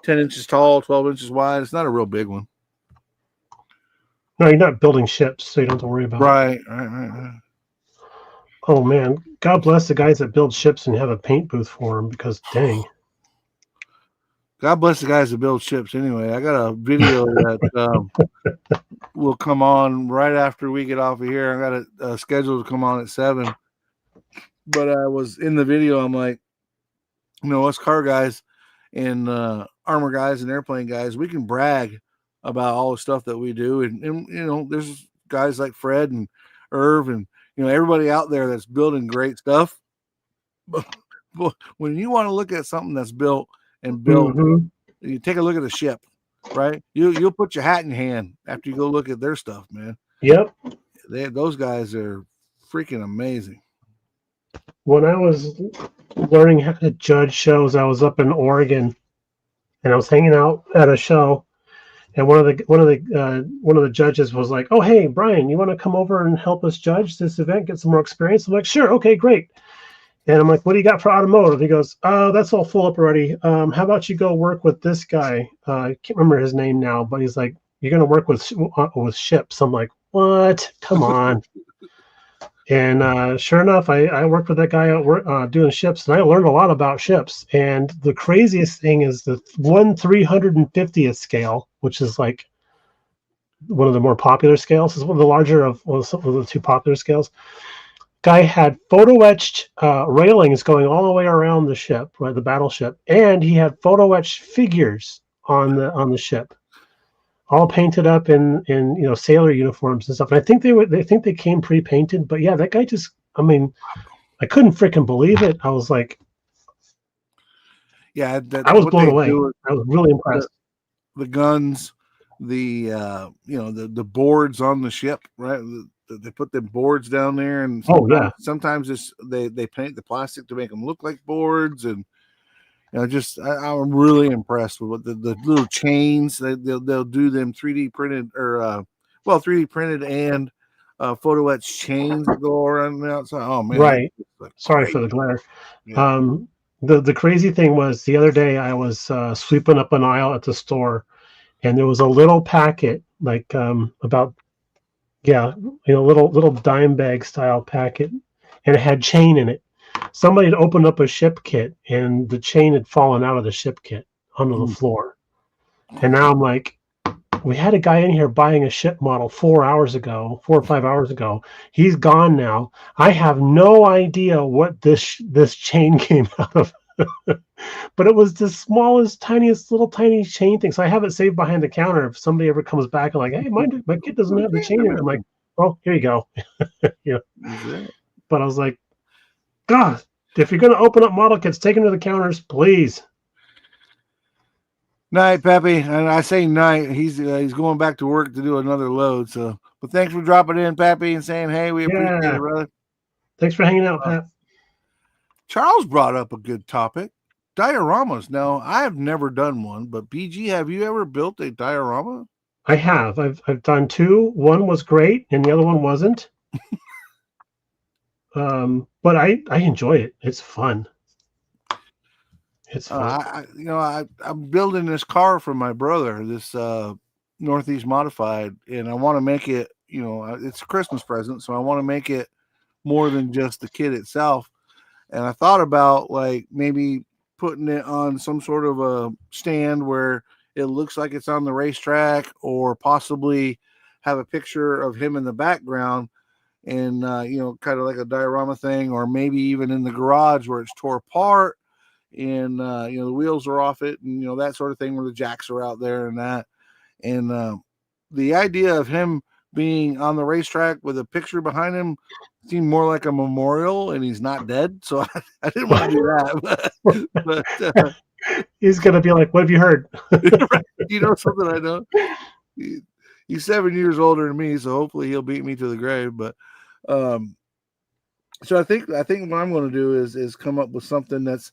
10 inches tall, 12 inches wide. It's not a real big one. No, you're not building ships, so you don't have to worry about Right. Oh, man. God bless the guys that build ships and have a paint booth for them because, dang. God bless the guys that build ships anyway. I got a video that will come on right after we get off of here. I got it scheduled to come on at 7. But I was in the video. I'm like, us car guys and armor guys and airplane guys, we can brag about all the stuff that we do. And there's guys like Fred and Irv and, everybody out there that's building great stuff. But when you want to look at something that's built and built, you take a look at a ship, right? You'll put your hat in your hand after you go look at their stuff, man. Yep. Those guys are freaking amazing. When I was learning how to judge shows, I was up in Oregon, and I was hanging out at a show, and one of the judges was like, "Oh, hey, Brian, you want to come over and help us judge this event, get some more experience?" I'm like, "Sure, okay, great." And I'm like, "What do you got for automotive?" He goes, "Oh, that's all full up already. How about you go work with this guy? I can't remember his name now, but he's like, you're going to work with ships." I'm like, "What? Come on." And sure enough, I worked with that guy out doing ships, and I learned a lot about ships. And the craziest thing is the 1/350th scale, which is like one of the more popular scales. Is one of the larger of the 2 popular scales. Guy had photo etched railings going all the way around the ship, right, the battleship, and he had photo etched figures on the ship, all painted up in sailor uniforms and stuff. And I think they came pre-painted, but yeah, that guy just, I couldn't freaking believe it. I was like, yeah, I was blown away. I was really impressed. The guns, the the boards on the ship, right? They put them boards down there, and sometimes they paint the plastic to make them look like boards, and I'm really impressed with what the little chains they'll do them 3D printed or 3D printed and photo etched chains that go around the outside. Oh man, right. Sorry for the glare. Yeah. The crazy thing was the other day I was sweeping up an aisle at the store, and there was a little packet, like about little dime bag style packet, and it had chain in it. Somebody had opened up a ship kit, and the chain had fallen out of the ship kit onto the floor. And now I'm like, we had a guy in here buying a ship model 4 or 5 hours ago. He's gone now. I have no idea what this chain came out of. But it was the smallest, tiniest, little tiny chain thing. So I have it saved behind the counter. If somebody ever comes back and like, hey, my kid doesn't have the chain in it, I'm like, oh, here you go. But I was like, God, if you're going to open up model kits, take them to the counters, please. Night, Peppy. And I say night. He's going back to work to do another load. So, but thanks for dropping in, Peppy, and saying, hey, we appreciate it, brother. Thanks for hanging out, Pat. Charles brought up a good topic. Dioramas. Now, I have never done one, but BG, have you ever built a diorama? I have. I've done 2. One was great, and the other one wasn't. But I enjoy it. It's fun. It's fun. I'm building this car for my brother, this Northeast Modified, and I want to make it, it's a Christmas present, so I want to make it more than just the kit itself. And I thought about like maybe putting it on some sort of a stand where it looks like it's on the racetrack, or possibly have a picture of him in the background, and kind of like a diorama thing, or maybe even in the garage where it's tore apart and the wheels are off it, and that sort of thing, where the jacks are out there and that. And the idea of him being on the racetrack with a picture behind him seemed more like a memorial, and he's not dead, so I didn't want to do that. But he's gonna be like, what have you heard? Something I know. He's 7 years older than me, so hopefully he'll beat me to the grave. But so I think what I'm going to do is come up with something that's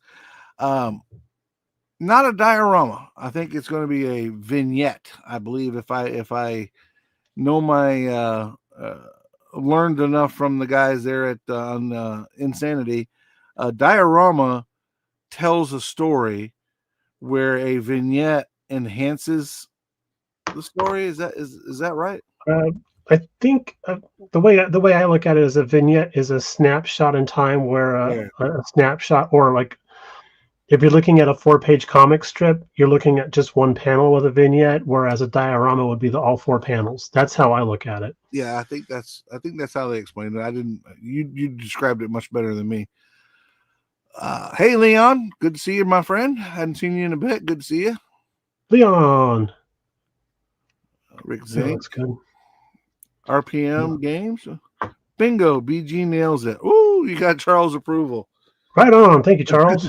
not a diorama. I think it's going to be a vignette. I believe if I know my learned enough from the guys there at on Insanity, a diorama tells a story where a vignette enhances the story. Is that right? I think the way I look at it is a vignette is a snapshot in time, where a snapshot, or like if you're looking at a 4-page comic strip, you're looking at just one panel with a vignette, whereas a diorama would be all 4 panels. That's how I look at it. Yeah, I think that's how they explained it. You described it much better than me. Hey, Leon, good to see you, my friend. Hadn't seen you in a bit. Good to see you, Leon. Rick Zink. Yeah, that's good. RPM Games. Bingo. BG nails it. Ooh, you got Charles' approval. Right on. Thank you, Charles.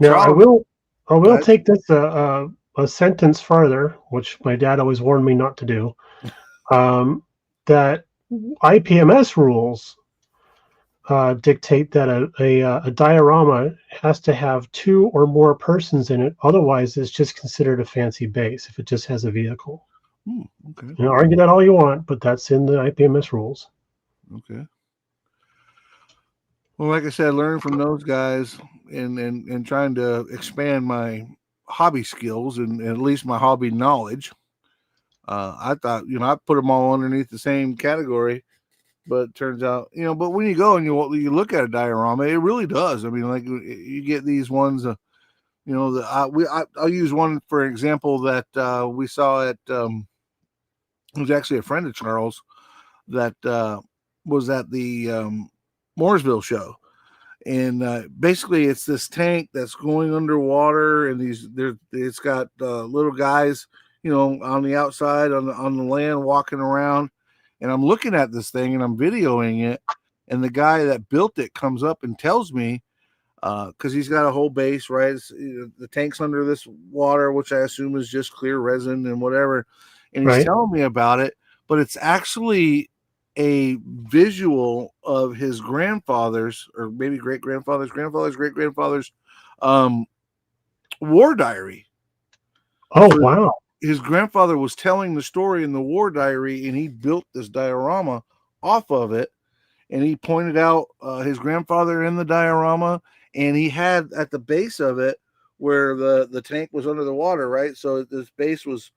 Now, Charles, I will take this a sentence further, which my dad always warned me not to do. That IPMS rules dictate that a diorama has to have 2 or more persons in it. Otherwise, it's just considered a fancy base if it just has a vehicle. Okay. Argue that all you want, but that's in the IPMS rules. Okay. Well, like I said, learning from those guys and trying to expand my hobby skills and at least my hobby knowledge. I thought, I put them all underneath the same category, but it turns out, but when you go and you look at a diorama, it really does. I mean, like you get these ones, I'll use one for example that we saw at, it was actually a friend of Charles that was at the Mooresville show, and basically it's this tank that's going underwater, and it's got little guys, on the outside on the land walking around, and I'm looking at this thing and I'm videoing it, and the guy that built it comes up and tells me, because he's got a whole base, right? The tank's under this water, which I assume is just clear resin and whatever, and he's telling me about it, but it's actually a visual of his grandfather's, or maybe great-grandfather's great-grandfather's war diary. Oh, so wow. His grandfather was telling the story in the war diary, and he built this diorama off of it. and he pointed out his grandfather in the diorama, and he had at the base of it where the tank was under the water, right? So this base was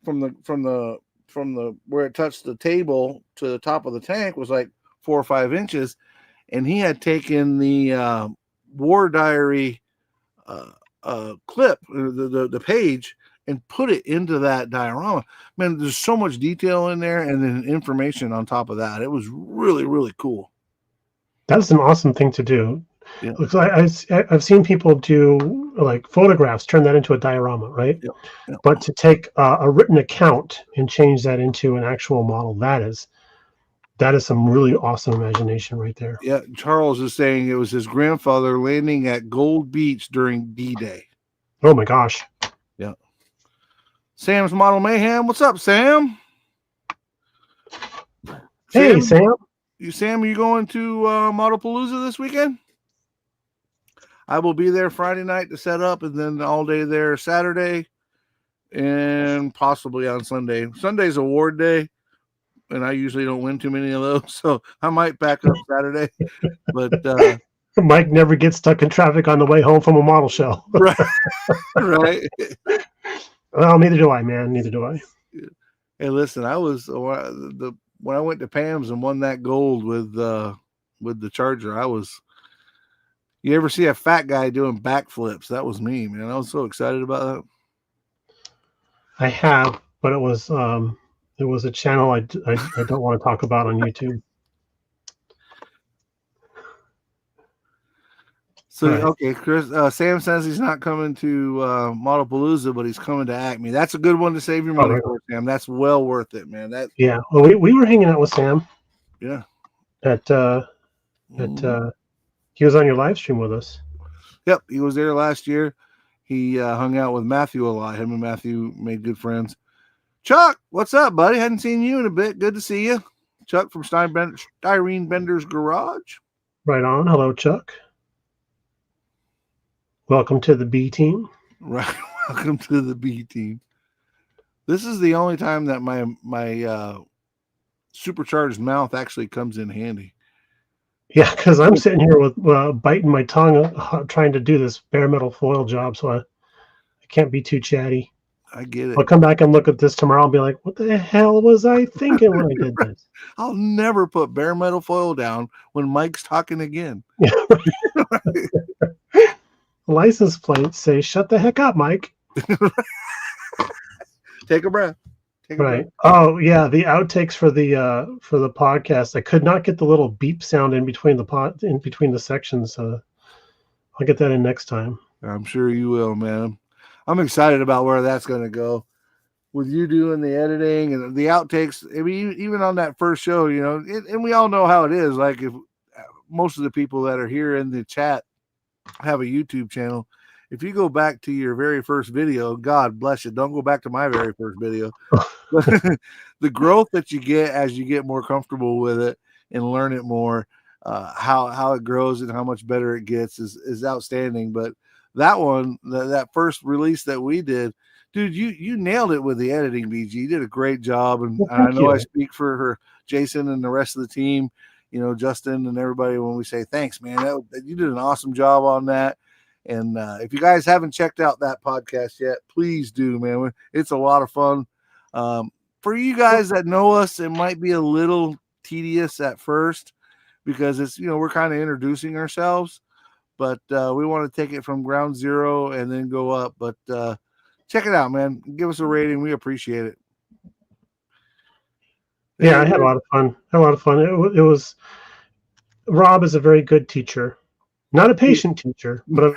from the where it touched the table to the top of the tank was like 4 or 5 inches, and he had taken the war diary clip, the page, and put it into that diorama. Man, there's so much detail in there, and then information on top of that. It was really, really cool. That's an awesome thing to do. Yeah. I've seen people do like photographs, turn that into a diorama, right? Yeah. Yeah. But to take a written account and change that into an actual model, that is some really awesome imagination right there. Yeah, Charles is saying it was his grandfather landing at Gold Beach during D-Day. Oh my gosh. Yeah. Sam's Model Mayhem. What's up, Sam? Hey, Sam. Sam, are you going to Modelpalooza this weekend? I will be there Friday night to set up, and then all day there Saturday, and possibly on Sunday. Sunday's award day, and I usually don't win too many of those, so I might back up Saturday. But Mike never gets stuck in traffic on the way home from a model show. Right. Right. Well, neither do I, man. Neither do I. Hey, listen, I was when I went to Pam's and won that gold with the Charger. You ever see a fat guy doing backflips? That was me, man. I was so excited about that. I have, but it was a channel I don't want to talk about on YouTube. So, right. Okay, Chris. Sam says he's not coming to Modelpalooza, but he's coming to Acme. That's a good one to save your money for, Sam. That's well worth it, man. Yeah. Well, we were hanging out with Sam. Yeah. He was on your live stream with us. Yep, he was there last year. He hung out with Matthew a lot. Him and Matthew made good friends. Chuck, what's up, buddy? Hadn't seen you in a bit. Good to see you. Chuck from Styrene Bender's Garage. Right on. Hello, Chuck. Welcome to the B team. Right. Welcome to the B team. This is the only time that my supercharged mouth actually comes in handy. Yeah, because I'm sitting here with biting my tongue trying to do this bare metal foil job, so I can't be too chatty. I get it. I'll come back and look at this tomorrow and be like, what the hell was I thinking when I did this? I'll never put bare metal foil down when Mike's talking again. License plates say, shut the heck up, Mike. Take a breath. Right. Oh yeah, the outtakes for the podcast. I could not get the little beep sound in between the sections. I'll get that in next time. I'm sure you will, man. I'm excited about where that's going to go. With you doing the editing and the outtakes, I mean, even on that first show, you know, and we all know how it is. Like, if most of the people that are here in the chat have a YouTube channel, if you go back to your very first video, God bless you. Don't go back to my very first video. The growth that you get as you get more comfortable with it and learn it more, how it grows and how much better it gets is outstanding. But that one, that first release that we did, dude, you nailed it with the editing, BG. You did a great job. And I know I speak for her, Jason and the rest of the team, you know, Justin and everybody, when we say thanks, man. You did an awesome job on that. And if you guys haven't checked out that podcast yet, please do, man. It's a lot of fun. For you guys that know us, it might be a little tedious at first because it's, you know, we're kind of introducing ourselves, but we want to take it from ground zero and then go up. But check it out, man. Give us a rating. We appreciate it. Yeah, I had a lot of fun. It was Rob is a very good teacher. Not a patient teacher, but a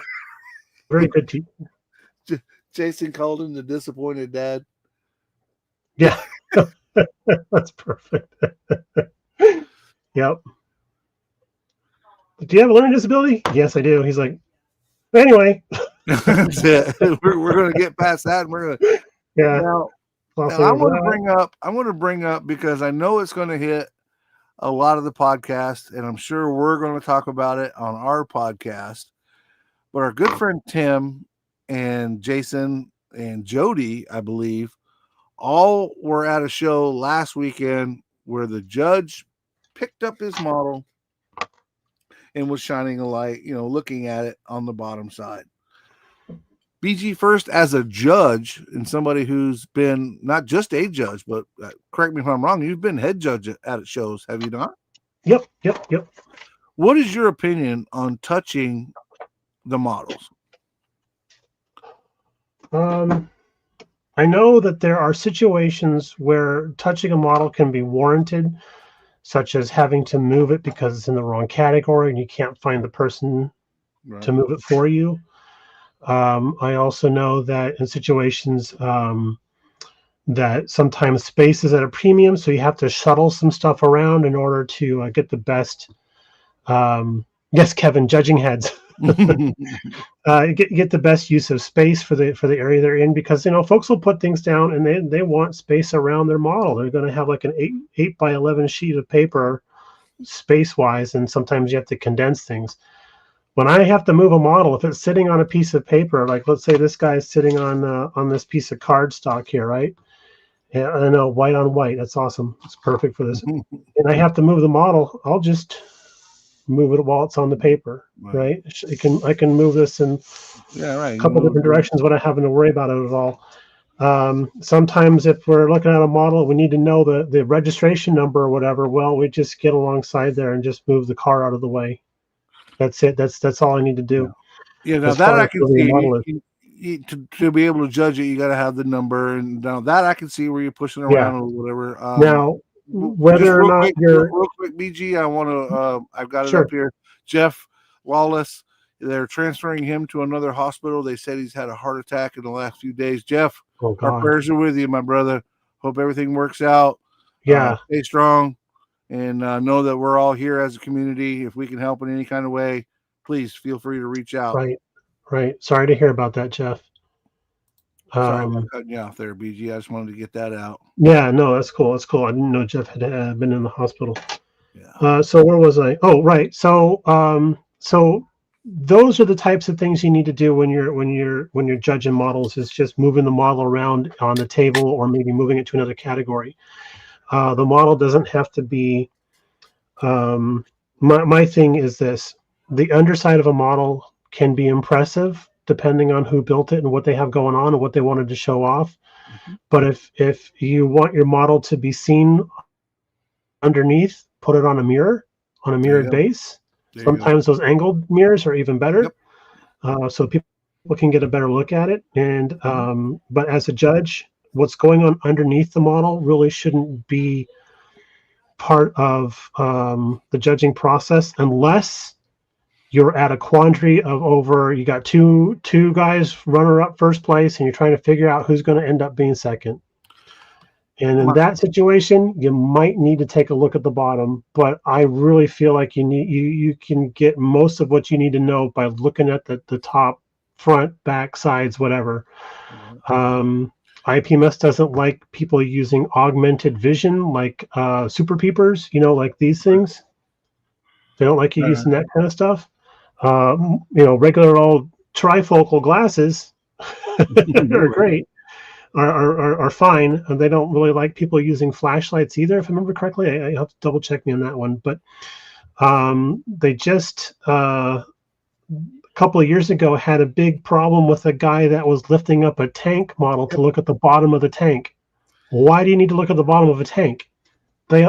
very good teacher. Jason called him the disappointed dad. Yeah, that's perfect. Yep. Do you have a learning disability? Yes, I do. He's like, anyway. That's it. We're going to get past that. And we're going to. Yeah. Now I'm going to bring up because I know it's going to hit a lot of the podcast, and I'm sure we're going to talk about it on our podcast. But our good friend Tim and Jason and Jody, I believe, all were at a show last weekend where the judge picked up his model and was shining a light, looking at it on the bottom side. BG, first as a judge and somebody who's been not just a judge, but correct me if I'm wrong, you've been head judge at shows, have you not? Yep. What is your opinion on touching the models? I know that there are situations where touching a model can be warranted, such as having to move it because it's in the wrong category and you can't find the person to move it for you. I also know that in situations that sometimes space is at a premium, so you have to shuttle some stuff around in order to get the best. Yes, Kevin, judging heads. Get the best use of space for the area they're in, because folks will put things down and they want space around their model. They're going to have like an 8 by 11 sheet of paper space wise, and sometimes you have to condense things. When I have to move a model, if it's sitting on a piece of paper, like let's say this guy is sitting on this piece of cardstock here, right? Yeah, I know, white on white. That's awesome. It's perfect for this. And I have to move the model. I'll just move it while it's on the paper, right? I can move this in a couple different directions without having to worry about it at all. Sometimes if we're looking at a model, we need to know the registration number or whatever. Well, we just get alongside there and just move the car out of the way. That's it. That's all I need to do. Yeah, now that I can see. To be able to judge it, you got to have the number, and now that I can see where you're pushing around or whatever. Now, whether or not you're real quick, BG, I want to. I've got it up here. Jeff Wallace. They're transferring him to another hospital. They said he's had a heart attack in the last few days. Jeff, our prayers are with you, my brother. Hope everything works out. Yeah, stay strong. And know that we're all here as a community. If we can help in any kind of way, please feel free to reach out. Right. Sorry to hear about that, Jeff. Sorry about cutting you off there, BG. I just wanted to get that out. Yeah, no, that's cool. That's cool. I didn't know Jeff had been in the hospital. Yeah. So where was I? Oh, right. So those are the types of things you need to do when you're judging models. Is just moving the model around on the table, or maybe moving it to another category. The model doesn't have to be. My thing is this: the underside of a model can be impressive depending on who built it and what they have going on and what they wanted to show off. Mm-hmm. But if you want your model to be seen underneath, put it on a mirrored base. Sometimes those angled mirrors are even better. Yep. So people can get a better look at it. And but as a judge, what's going on underneath the model really shouldn't be part of the judging process, unless you're at a quandary of you got two guys runner up first place, and you're trying to figure out who's going to end up being second. And in that situation, you might need to take a look at the bottom, but I really feel like you can get most of what you need to know by looking at the top, front, back, sides, whatever. IPMS doesn't like people using augmented vision, like super peepers, like these things. They don't like you using that kind of stuff. Regular old trifocal glasses are great, are fine, and they don't really like people using flashlights either, if I remember correctly. I have to double check me on that one, but they just a couple of years ago had a big problem with a guy that was lifting up a tank model to look at the bottom of the tank. Why do you need to look at the bottom of a tank? So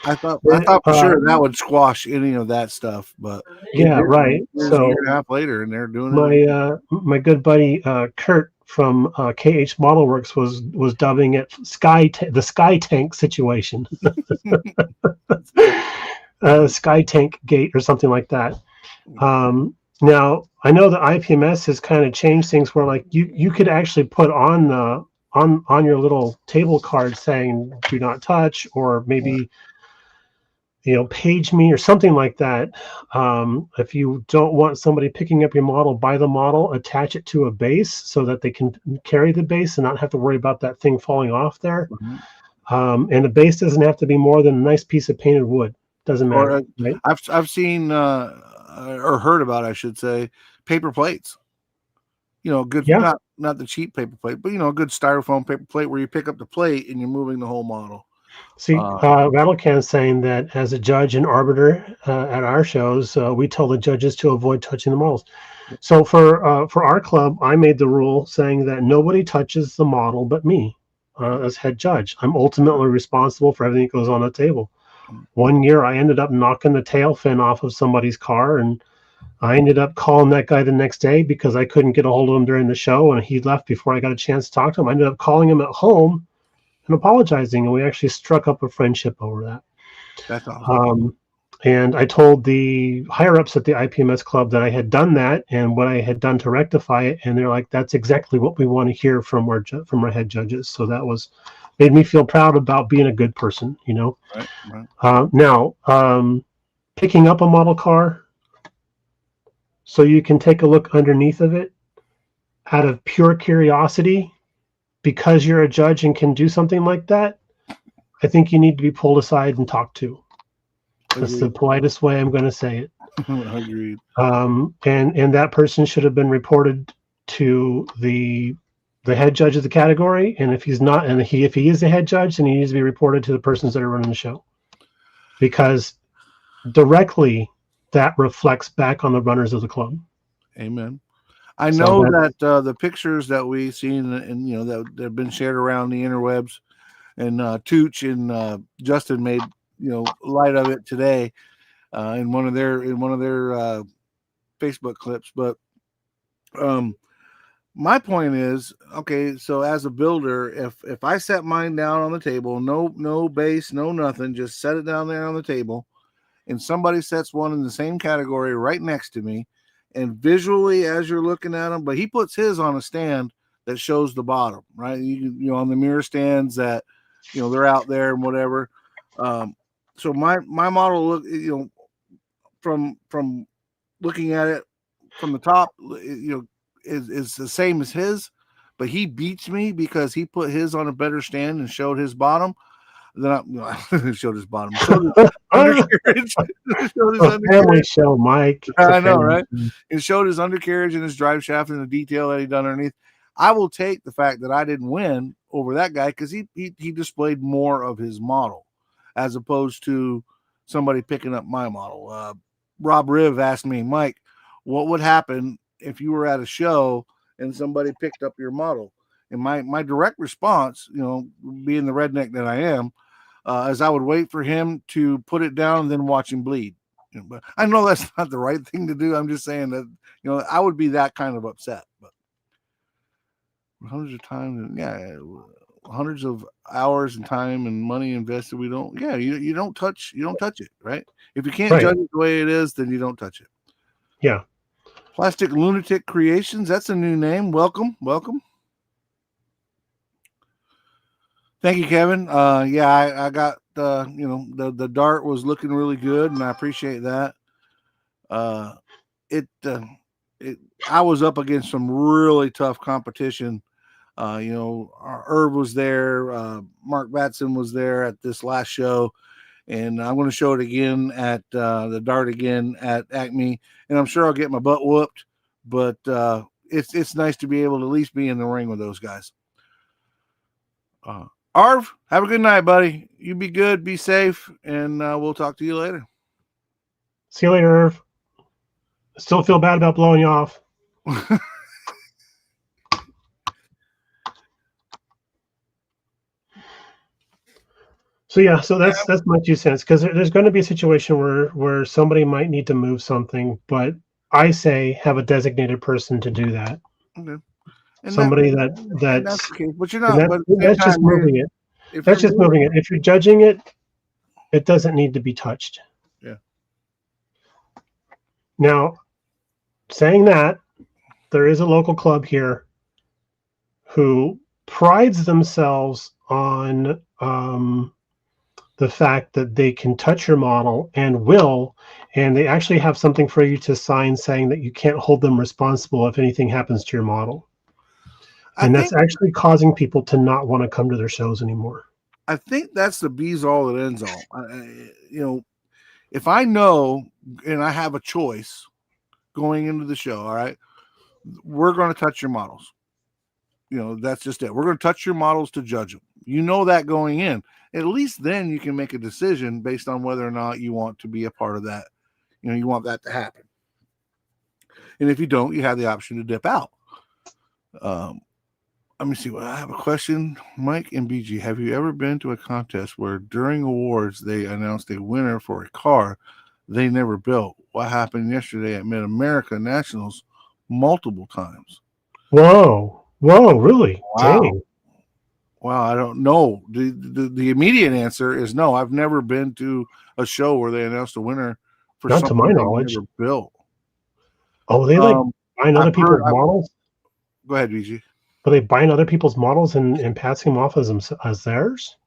I thought for sure that would squash any of that stuff, but right. So a year and a half later, and they're doing it. My good buddy Kurt from KH Model Works was dubbing it the Sky Tank situation, Sky Tank Gate or something like that. Now I know the IPMS has kind of changed things where like you could actually put on your little table card saying do not touch, or maybe page me or something like that. If you don't want somebody picking up your model, buy the model, attach it to a base so that they can carry the base and not have to worry about that thing falling off there. Mm-hmm. And the base doesn't have to be more than a nice piece of painted wood. Doesn't matter. Right? I've seen or heard about, I should say, paper plates. good, Yeah. not the cheap paper plate, but a good styrofoam paper plate where you pick up the plate and you're moving the whole model. See, Rattlecan's saying that as a judge and arbiter at our shows, we tell the judges to avoid touching the models. So for our club, I made the rule saying that nobody touches the model but me as head judge. I'm ultimately responsible for everything that goes on the table. One year, I ended up knocking the tail fin off of somebody's car, and I ended up calling that guy the next day because I couldn't get a hold of him during the show, and he left before I got a chance to talk to him. I ended up calling him at home and apologizing, and we actually struck up a friendship over that. That's awesome. And I told the higher ups at the IPMS club that I had done that and what I had done to rectify it, and they're like, "That's exactly what we want to hear from our head judges." So that made me feel proud about being a good person, Right. Now, picking up a model car so you can take a look underneath of it out of pure curiosity because you're a judge and can do something like that, I think you need to be pulled aside and talked to. That's the politest way I'm going to say it. Agreed. And that person should have been reported to the head judge of the category. And if he's not, and if he is the head judge, then he needs to be reported to the persons that are running the show, because directly that reflects back on the runners of the club. Amen. I know that the pictures that we've seen and that have been shared around the interwebs, and Tooch and Justin made light of it today in one of their Facebook clips. But my point is, okay, so as a builder, if I set mine down on the table, no base, no nothing, just set it down there on the table, and somebody sets one in the same category right next to me, and visually as you're looking at them, but he puts his on a stand that shows the bottom, right? You on the mirror stands that they're out there and whatever. So my model look, from looking at it from the top, is the same as his, but he beats me because he put his on a better stand and showed his bottom. Then I showed his bottom. Showed his undercarriage. Showed his undercarriage. Family show, Mike. I know, right? It showed his undercarriage and his drive shaft and the detail that he done underneath. I will take the fact that I didn't win over that guy because he displayed more of his model as opposed to somebody picking up my model. Rob Riv asked me, Mike, what would happen if you were at a show and somebody picked up your model? And my direct response, being the redneck that I am, is I would wait for him to put it down and then watch him bleed. But I know that's not the right thing to do. I'm just saying that, I would be that kind of upset. But hundreds of times, hundreds of hours and time and money invested. You don't touch it, right? If you can't judge it the way it is, then you don't touch it. Yeah. Plastic Lunatic Creations. That's a new name. Welcome. Thank you, Kevin. I got the dart was looking really good, and I appreciate that. I was up against some really tough competition. Irv was there, Mark Batson was there at this last show, and I'm going to show it again at the dart again at Acme, and I'm sure I'll get my butt whooped, but it's nice to be able to at least be in the ring with those guys. Arv, have a good night, buddy. You be good, be safe, and we'll talk to you later. See you later, Irv. Still feel bad about blowing you off. So that's my 2 cents, because there's going to be a situation where somebody might need to move something, but I say have a designated person to do that. Okay. And somebody that's okay, but you're not. That's just moving it. That's just moving it. If you're judging it, it doesn't need to be touched. Yeah. Now, saying that, there is a local club here who prides themselves on the fact that they can touch your model and they actually have something for you to sign saying that you can't hold them responsible if anything happens to your model. And that's actually causing people to not want to come to their shows anymore. I think that's the bees all that ends all. If I know and I have a choice going into the show, all right, we're going to touch your models. That's just it. We're going to touch your models to judge them. That going in. At least then you can make a decision based on whether or not you want to be a part of that. You want that to happen. And if you don't, you have the option to dip out. Let me see. I have a question. Mike and BG, have you ever been to a contest where during awards they announced a winner for a car they never built? What happened yesterday at Mid-America Nationals multiple times? Whoa, really? Wow. Dang. Wow, I don't know. The immediate answer is no. I've never been to a show where they announced a winner for Not to something my they knowledge. never built. Oh, they buying other people's models? Go ahead, BG. Are they buying other people's models and passing them off as theirs?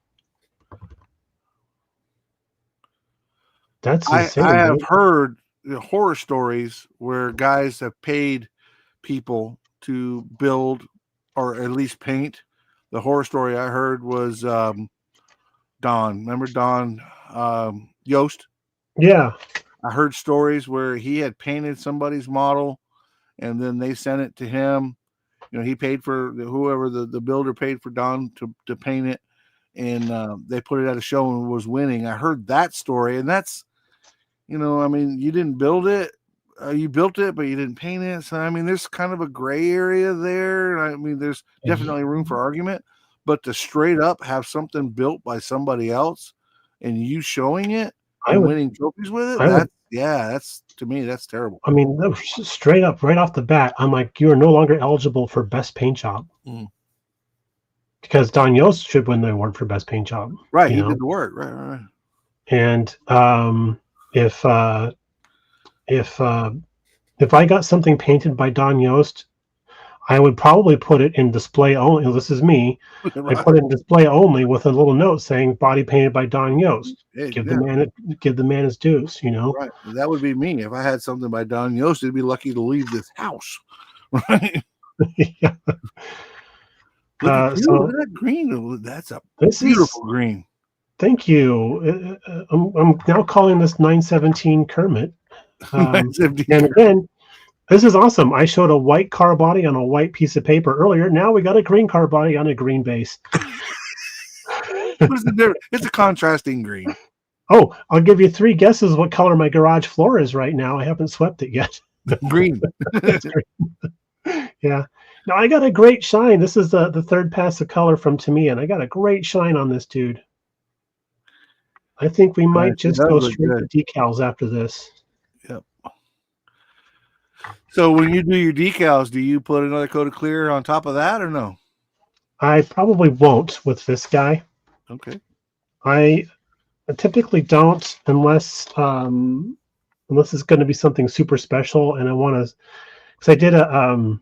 That's insane. I have heard horror stories where guys have paid people to build or at least paint. The horror story I heard was Don. Remember Don Yost? Yeah. I heard stories where he had painted somebody's model and then they sent it to him. He paid for whoever the builder paid for Don to paint it, and they put it at a show and was winning. I heard that story, and that's, you didn't build it. You built it, but you didn't paint it. So, there's kind of a gray area there. There's definitely room for argument, but to straight up have something built by somebody else and you showing it and winning trophies with it, that's to me, that's terrible. Straight up, right off the bat, I'm like, you are no longer eligible for best paint job. Because Don Yost should win the award for best paint job. Right, he did the work. Right. And if I got something painted by Don Yost, I would probably put it in display only. This is me. Right. I put it in display only with a little note saying "body painted by Don Yost." Give the man his dues. Right. That would be me if I had something by Don Yost. I'd be lucky to leave this house. Right. Yeah. Look at that green. That's a beautiful green. Thank you. I'm now calling this 917 Kermit. And again, this is awesome. I showed a white car body on a white piece of paper earlier. Now we got a green car body on a green base. What's the difference? It's a contrasting green. Oh, I'll give you 3 guesses what color my garage floor is right now. I haven't swept it yet. Green. Yeah. Now I got a great shine. This is the third pass of color from Tamiya, and I got a great shine on this dude. I think we might just go straight to decals after this. Yep. So when you do your decals, do you put another coat of clear on top of that or no? I probably won't with this guy. Okay. I typically don't unless it's going to be something super special, and I want to, because I did a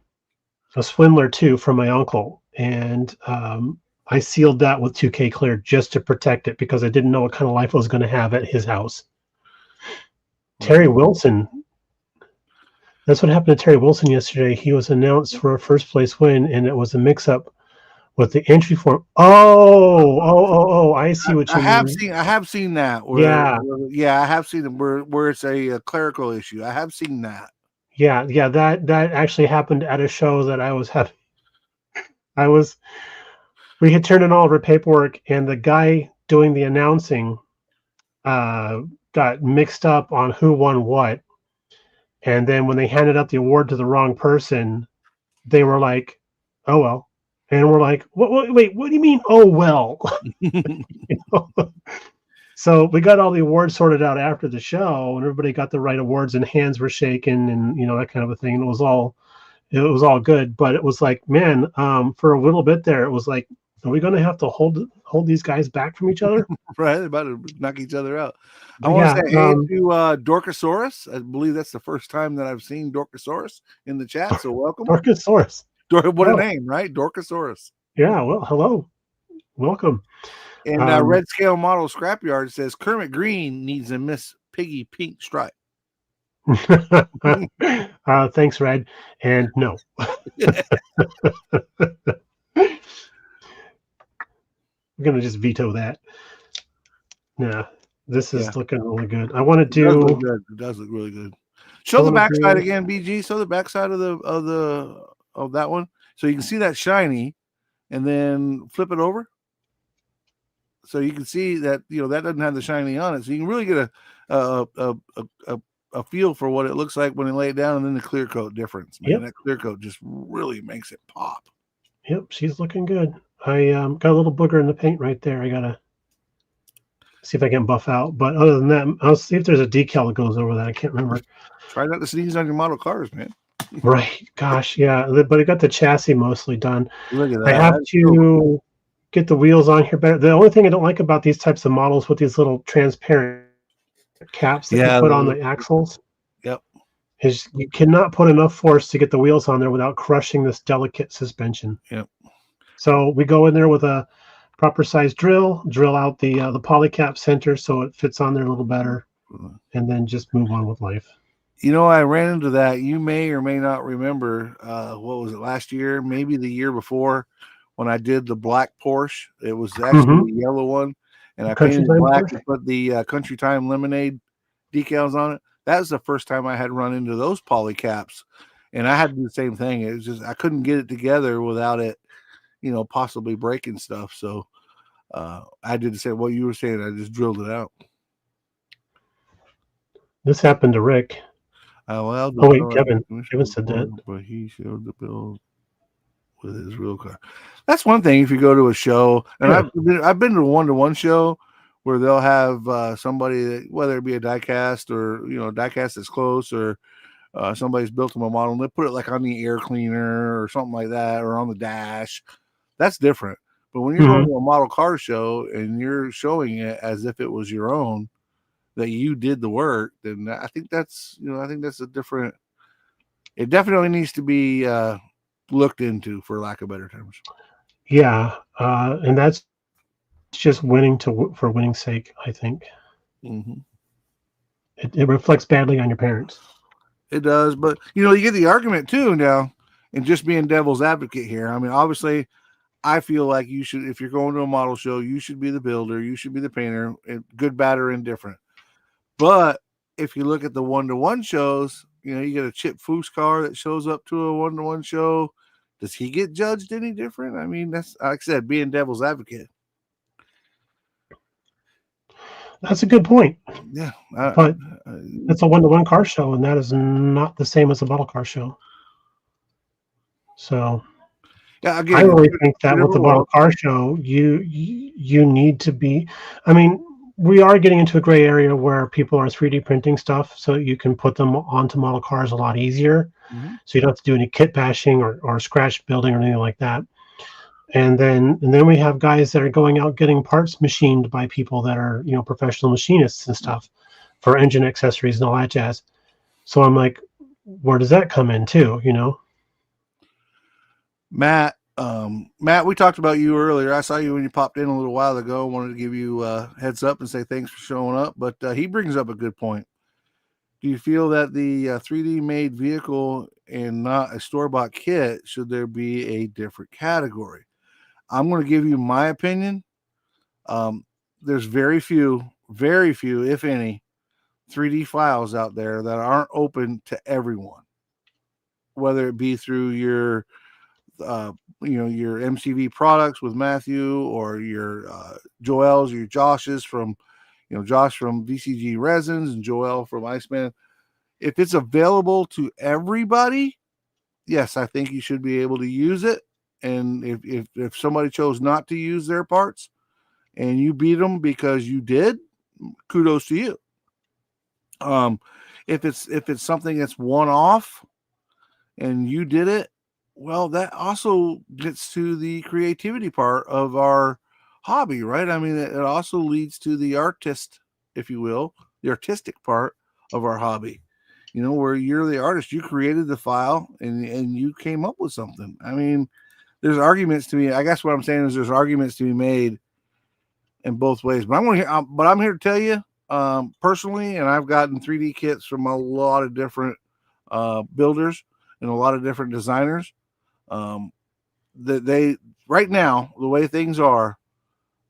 Swindler 2 for my uncle, and I sealed that with 2K clear just to protect it because I didn't know what kind of life I was going to have at his house. Terry Wilson. That's what happened to Terry Wilson yesterday. He was announced for a first place win, and it was a mix-up with the entry form. Oh! I see what you mean. I have seen that. I have seen it where it's a clerical issue. I have seen that. Yeah. That actually happened at a show that I was having. We had turned in all of our paperwork, and the guy doing the announcing got mixed up on who won what. And then when they handed out the award to the wrong person, they were like, "Oh well," and we're like, "Wait, what do you mean? Oh well?" So we got all the awards sorted out after the show, and everybody got the right awards, and hands were shaken, and that kind of a thing. And it was all good, but it was like, man, for a little bit there, it was like, are we going to have to hold these guys back from each other? Right, they're about to knock each other out. I want to say hey to Dorkosaurus. I believe that's the first time that I've seen Dorkosaurus in the chat, so welcome. Dorkosaurus. What a name, right? Dorkosaurus. Yeah, well, hello. Welcome. And Red Scale Model Scrapyard says Kermit Green needs a Miss Piggy pink stripe. Thanks, Red. And no. We're going to just veto that. Yeah, this is looking really good. I want to do... It does look really good. Show the Don't agree backside with- again, BG. Show the backside of that one, so you can see that shiny, and then flip it over, so you can see that that doesn't have the shiny on it. So you can really get a feel for what it looks like when you lay it down, and then the clear coat difference. Man, Yep. that clear coat just really makes it pop. Yep, she's looking good. I got a little booger in the paint right there. I gotta see if I can buff out. But other than that, I'll see if there's a decal that goes over that. I can't remember. Try not to sneeze on your model cars, man. Right. Gosh, yeah. But I got the chassis mostly done. Look at that. I have That's cool. to get the wheels on here better. The only thing I don't like about these types of models with these little transparent caps that Yeah, you put on the axles Yep. is you cannot put enough force to get the wheels on there without crushing this delicate suspension. Yep. So we go in there with a proper size drill out the polycap center so it fits on there a little better, and then just move on with life. I ran into that. You may or may not remember, what was it, last year, maybe the year before, when I did the black Porsche. It was actually the yellow one, and I Country painted it Time black Porsche? and put the Country Time Lemonade decals on it. That was the first time I had run into those poly caps, and I had to do the same thing. It was just I couldn't get it together without it, possibly breaking stuff. So I did the same. What you were saying, I just drilled it out. This happened to Rick. Well, Oh wait, Kevin said that. But he showed the bill with his real car. That's one thing. If you go to a show, and I've been to a 1-to-1 show where they'll have somebody that, whether it be a diecast or diecast that's close, or somebody's built them a model and they put it like on the air cleaner or something like that, or on the dash. That's different. But when you're going to a model car show and you're showing it as if it was your own, that you did the work, then I think that's a different. It definitely needs to be looked into, for lack of better terms. Yeah, and that's just winning for winning's sake. I think it reflects badly on your parents. It does, but you get the argument too now, and just being devil's advocate here. I mean, obviously, I feel like you should, if you're going to a model show, you should be the builder, you should be the painter, good, bad, or indifferent. But if you look at the 1-to-1 shows, you get a Chip Foose car that shows up to a 1-to-1 show. Does he get judged any different? I mean, that's, like I said, being devil's advocate. That's a good point. Yeah. But it's a 1-to-1 car show, and that is not the same as a model car show. So yeah, again, I really think that with the model car show, you need to be, I mean, we are getting into a gray area where people are 3D printing stuff, so you can put them onto model cars a lot easier. So you don't have to do any kit bashing or scratch building or anything like that. And then we have guys that are going out getting parts machined by people that are professional machinists and stuff for engine accessories and all that jazz. So I'm like, where does that come in too? Matt, we talked about you earlier. I saw you when you popped in a little while ago. Wanted to give you a heads up and say thanks for showing up. But he brings up a good point. Do you feel that the 3D made vehicle and not a store-bought kit, should there be a different category? I'm going to give you my opinion. There's very few, if any, 3D files out there that aren't open to everyone, whether it be through your your MCV products with Matthew, or your Joel's, your Josh's from Josh from VCG Resins and Joel from Iceman. If it's available to everybody, yes, I think you should be able to use it. And if somebody chose not to use their parts and you beat them because you did, kudos to you. If it's something that's one off and you did it, well, that also gets to the creativity part of our hobby, right? I mean, it also leads to the artist, if you will, the artistic part of our hobby, where you're the artist, you created the file and you came up with something. I mean, there's arguments to be, I guess what I'm saying is there's arguments to be made in both ways, but I'm here to tell you, personally, and I've gotten 3D kits from a lot of different builders and a lot of different designers. That they right now, the way things are,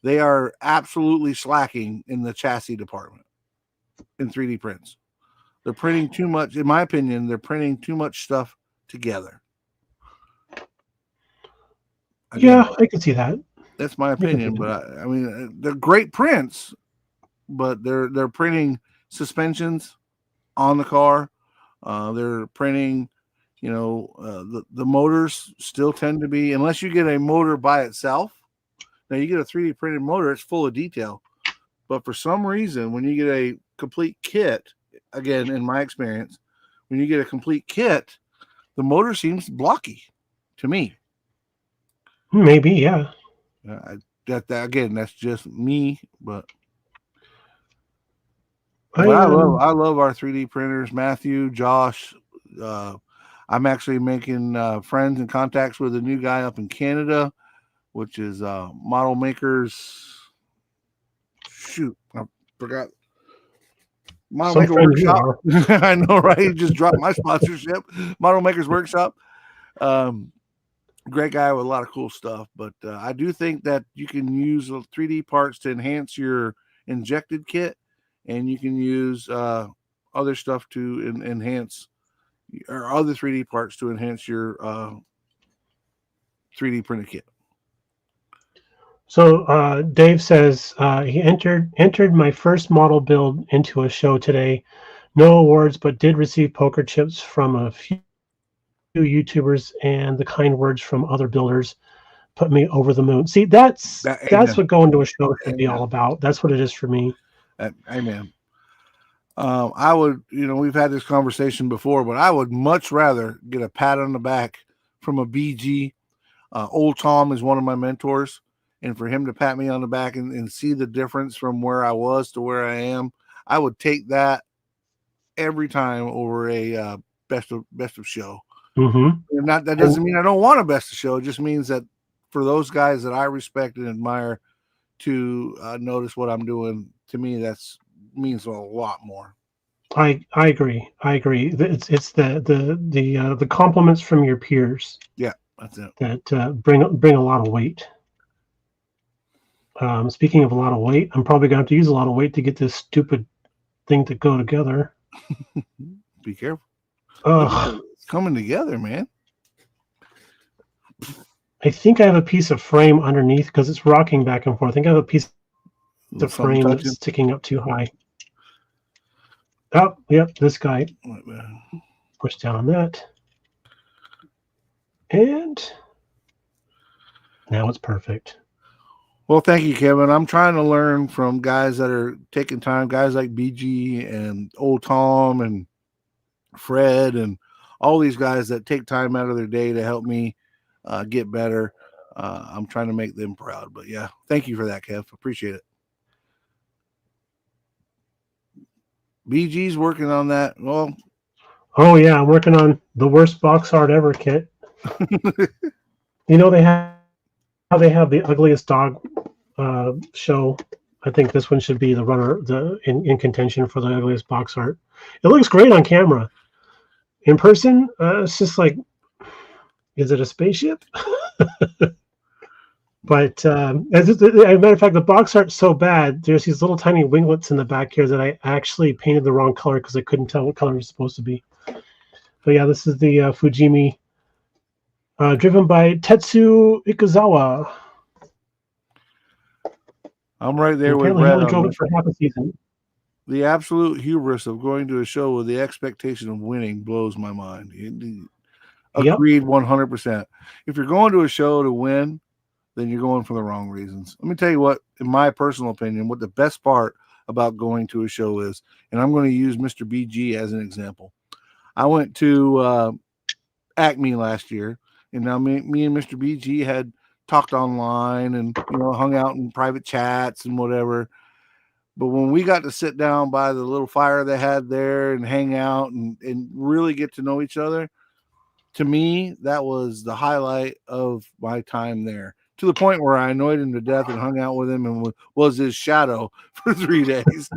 they are absolutely slacking in the chassis department in 3D prints. They're printing too much, in my opinion. They're printing too much stuff together. Again, yeah, I can see that. That's my opinion, but I mean, they're great prints, but they're printing suspensions on the car. They're printing, the motors still tend to be, unless you get a motor by itself. Now you get a 3D printed motor, it's full of detail. But for some reason, when you get a complete kit, again, in my experience, when you get a complete kit, the motor seems blocky to me. Maybe, yeah. That again, that's just me, but I love our 3D printers, Matthew, Josh. I'm actually making friends and contacts with a new guy up in Canada, which is Model Makers. Shoot, I forgot. Model Maker Workshop. I know, right? He just dropped my sponsorship. Model Makers Workshop. Great guy with a lot of cool stuff, but I do think that you can use 3D parts to enhance your injected kit, and you can use other stuff to enhance, or other 3D parts to enhance your 3D printed kit. So Dave says he entered my first model build into a show today. No awards, but did receive poker chips from a few YouTubers, and the kind words from other builders put me over the moon. See, that's what going to a show should be all about. That's what it is for me. Amen. I would, we've had this conversation before, but I would much rather get a pat on the back from a BG. Old Tom is one of my mentors, and for him to pat me on the back and see the difference from where I was to where I am, I would take that every time over a best of show. Mm-hmm. That doesn't mean I don't want a best of show. It just means that for those guys that I respect and admire to notice what I'm doing, to me, that's means a lot more. I agree. It's the compliments from your peers. Yeah, that's it. That bring a lot of weight. Speaking of a lot of weight, I'm probably gonna have to use a lot of weight to get this stupid thing to go together. Be careful. It's coming together, man. I think I have a piece of frame underneath because it's rocking back and forth. I think I have a piece of frame that's sticking up too high. Oh, yep, this guy. Push down on that. And now it's perfect. Well, thank you, Kevin. I'm trying to learn from guys that are taking time, guys like BG and Old Tom and Fred and all these guys that take time out of their day to help me get better. I'm trying to make them proud. But yeah, thank you for that, Kev. Appreciate it. BG's working on that. Well, oh yeah, I'm working on the worst box art ever kit. They have the ugliest dog show. I think this one should be the runner, in contention for the ugliest box art. It looks great on camera. In person, it's just like, is it a spaceship? But as a matter of fact, the box art's so bad, there's these little tiny winglets in the back here that I actually painted the wrong color because I couldn't tell what color it was supposed to be. But yeah, this is the Fujimi, driven by Tetsu Ikuzawa. I'm right there with Red. He only drove it for half a season. The absolute hubris of going to a show with the expectation of winning blows my mind. Agreed, 100%. If you're going to a show to win, then you're going for the wrong reasons. Let me tell you what, in my personal opinion, what the best part about going to a show is, and I'm going to use Mr. BG as an example. I went to Acme last year, and now me and Mr. BG had talked online and hung out in private chats and whatever. But when we got to sit down by the little fire they had there and hang out and really get to know each other, to me, that was the highlight of my time there. To the point where I annoyed him to death and hung out with him and was his shadow for 3 days.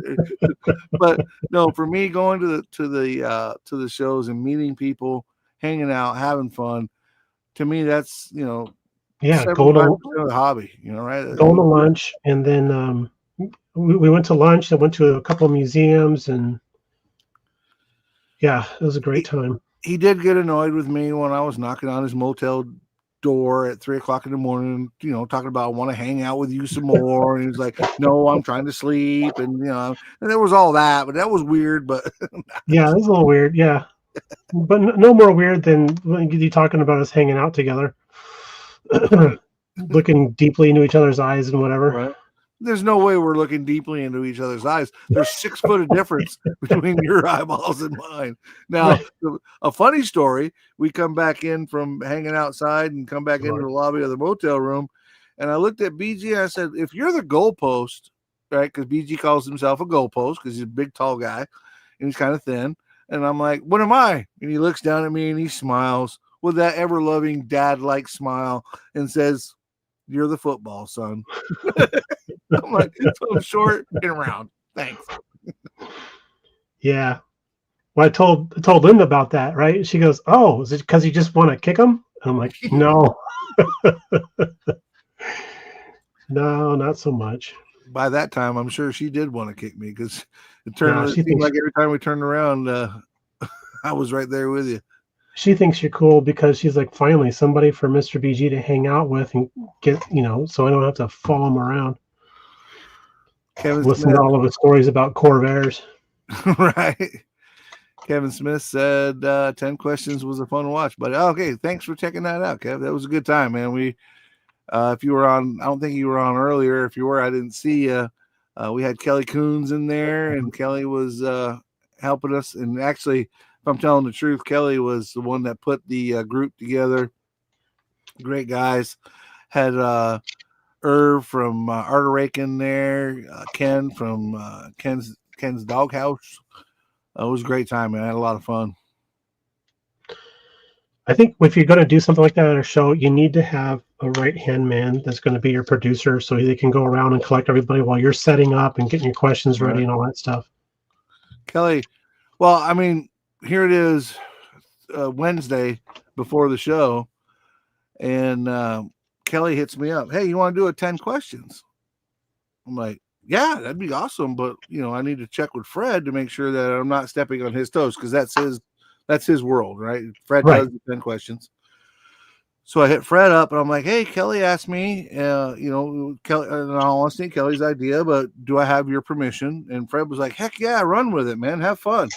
But no, for me, going to the shows and meeting people, hanging out, having fun, to me, that's go to the hobby, right? Going to lunch, and then we went to lunch. I went to a couple of museums, and Yeah, it was a great time. He did get annoyed with me when I was knocking on his motel door at 3:00 in the morning, talking about I want to hang out with you some more. And he's like, no, I'm trying to sleep. And, and there was all that, but that was weird. But yeah, it was a little weird. Yeah. But no more weird than when you talking about us hanging out together, looking deeply into each other's eyes and whatever. Right. There's no way we're looking deeply into each other's eyes. There's 6 foot of difference between your eyeballs and mine. Now, a funny story, we come back in from hanging outside and come back into the lobby of the motel room. And I looked at BG and I said, if you're the goalpost, right, because BG calls himself a goalpost because he's a big, tall guy and he's kind of thin. And I'm like, what am I? And he looks down at me and he smiles with that ever-loving dad-like smile and says, you're the football, son. I'm like, so I'm short and round. Thanks. Yeah. Well, I told Linda about that, right? She goes, oh, is it because you just want to kick him? And I'm like, no. No, not so much. By that time, I'm sure she did want to kick me because it seemed like every time we turned around, I was right there with you. She thinks you're cool because she's like, finally, somebody for Mr. BG to hang out with and get, so I don't have to follow him around. Listen to all of the stories about Corvairs. Right. Kevin Smith said 10 questions was a fun watch. But okay, thanks for checking that out, Kev. That was a good time, man. We if you were on, I don't think you were on earlier. If you were, I didn't see you. We had Kelly Coons in there, and Kelly was helping us. And actually, if I'm telling the truth, Kelly was the one that put the group together. Great guys. Had Irv from Arterake in there, Ken from Ken's Doghouse. It was a great time, man. I had a lot of fun. I think if you're going to do something like that at a show, you need to have a right-hand man that's going to be your producer so they can go around and collect everybody while you're setting up and getting your questions ready and all that stuff. Kelly, well, I mean, here it is Wednesday before the show, and Kelly hits me up. Hey, you want to do a 10 questions? I'm like, yeah, that'd be awesome. But, I need to check with Fred to make sure that I'm not stepping on his toes because that's his world, right? Fred does the 10 questions. So I hit Fred up and I'm like, hey, Kelly asked me, Kelly, in all honesty, Kelly's idea, but do I have your permission? And Fred was like, heck yeah, run with it, man. Have fun.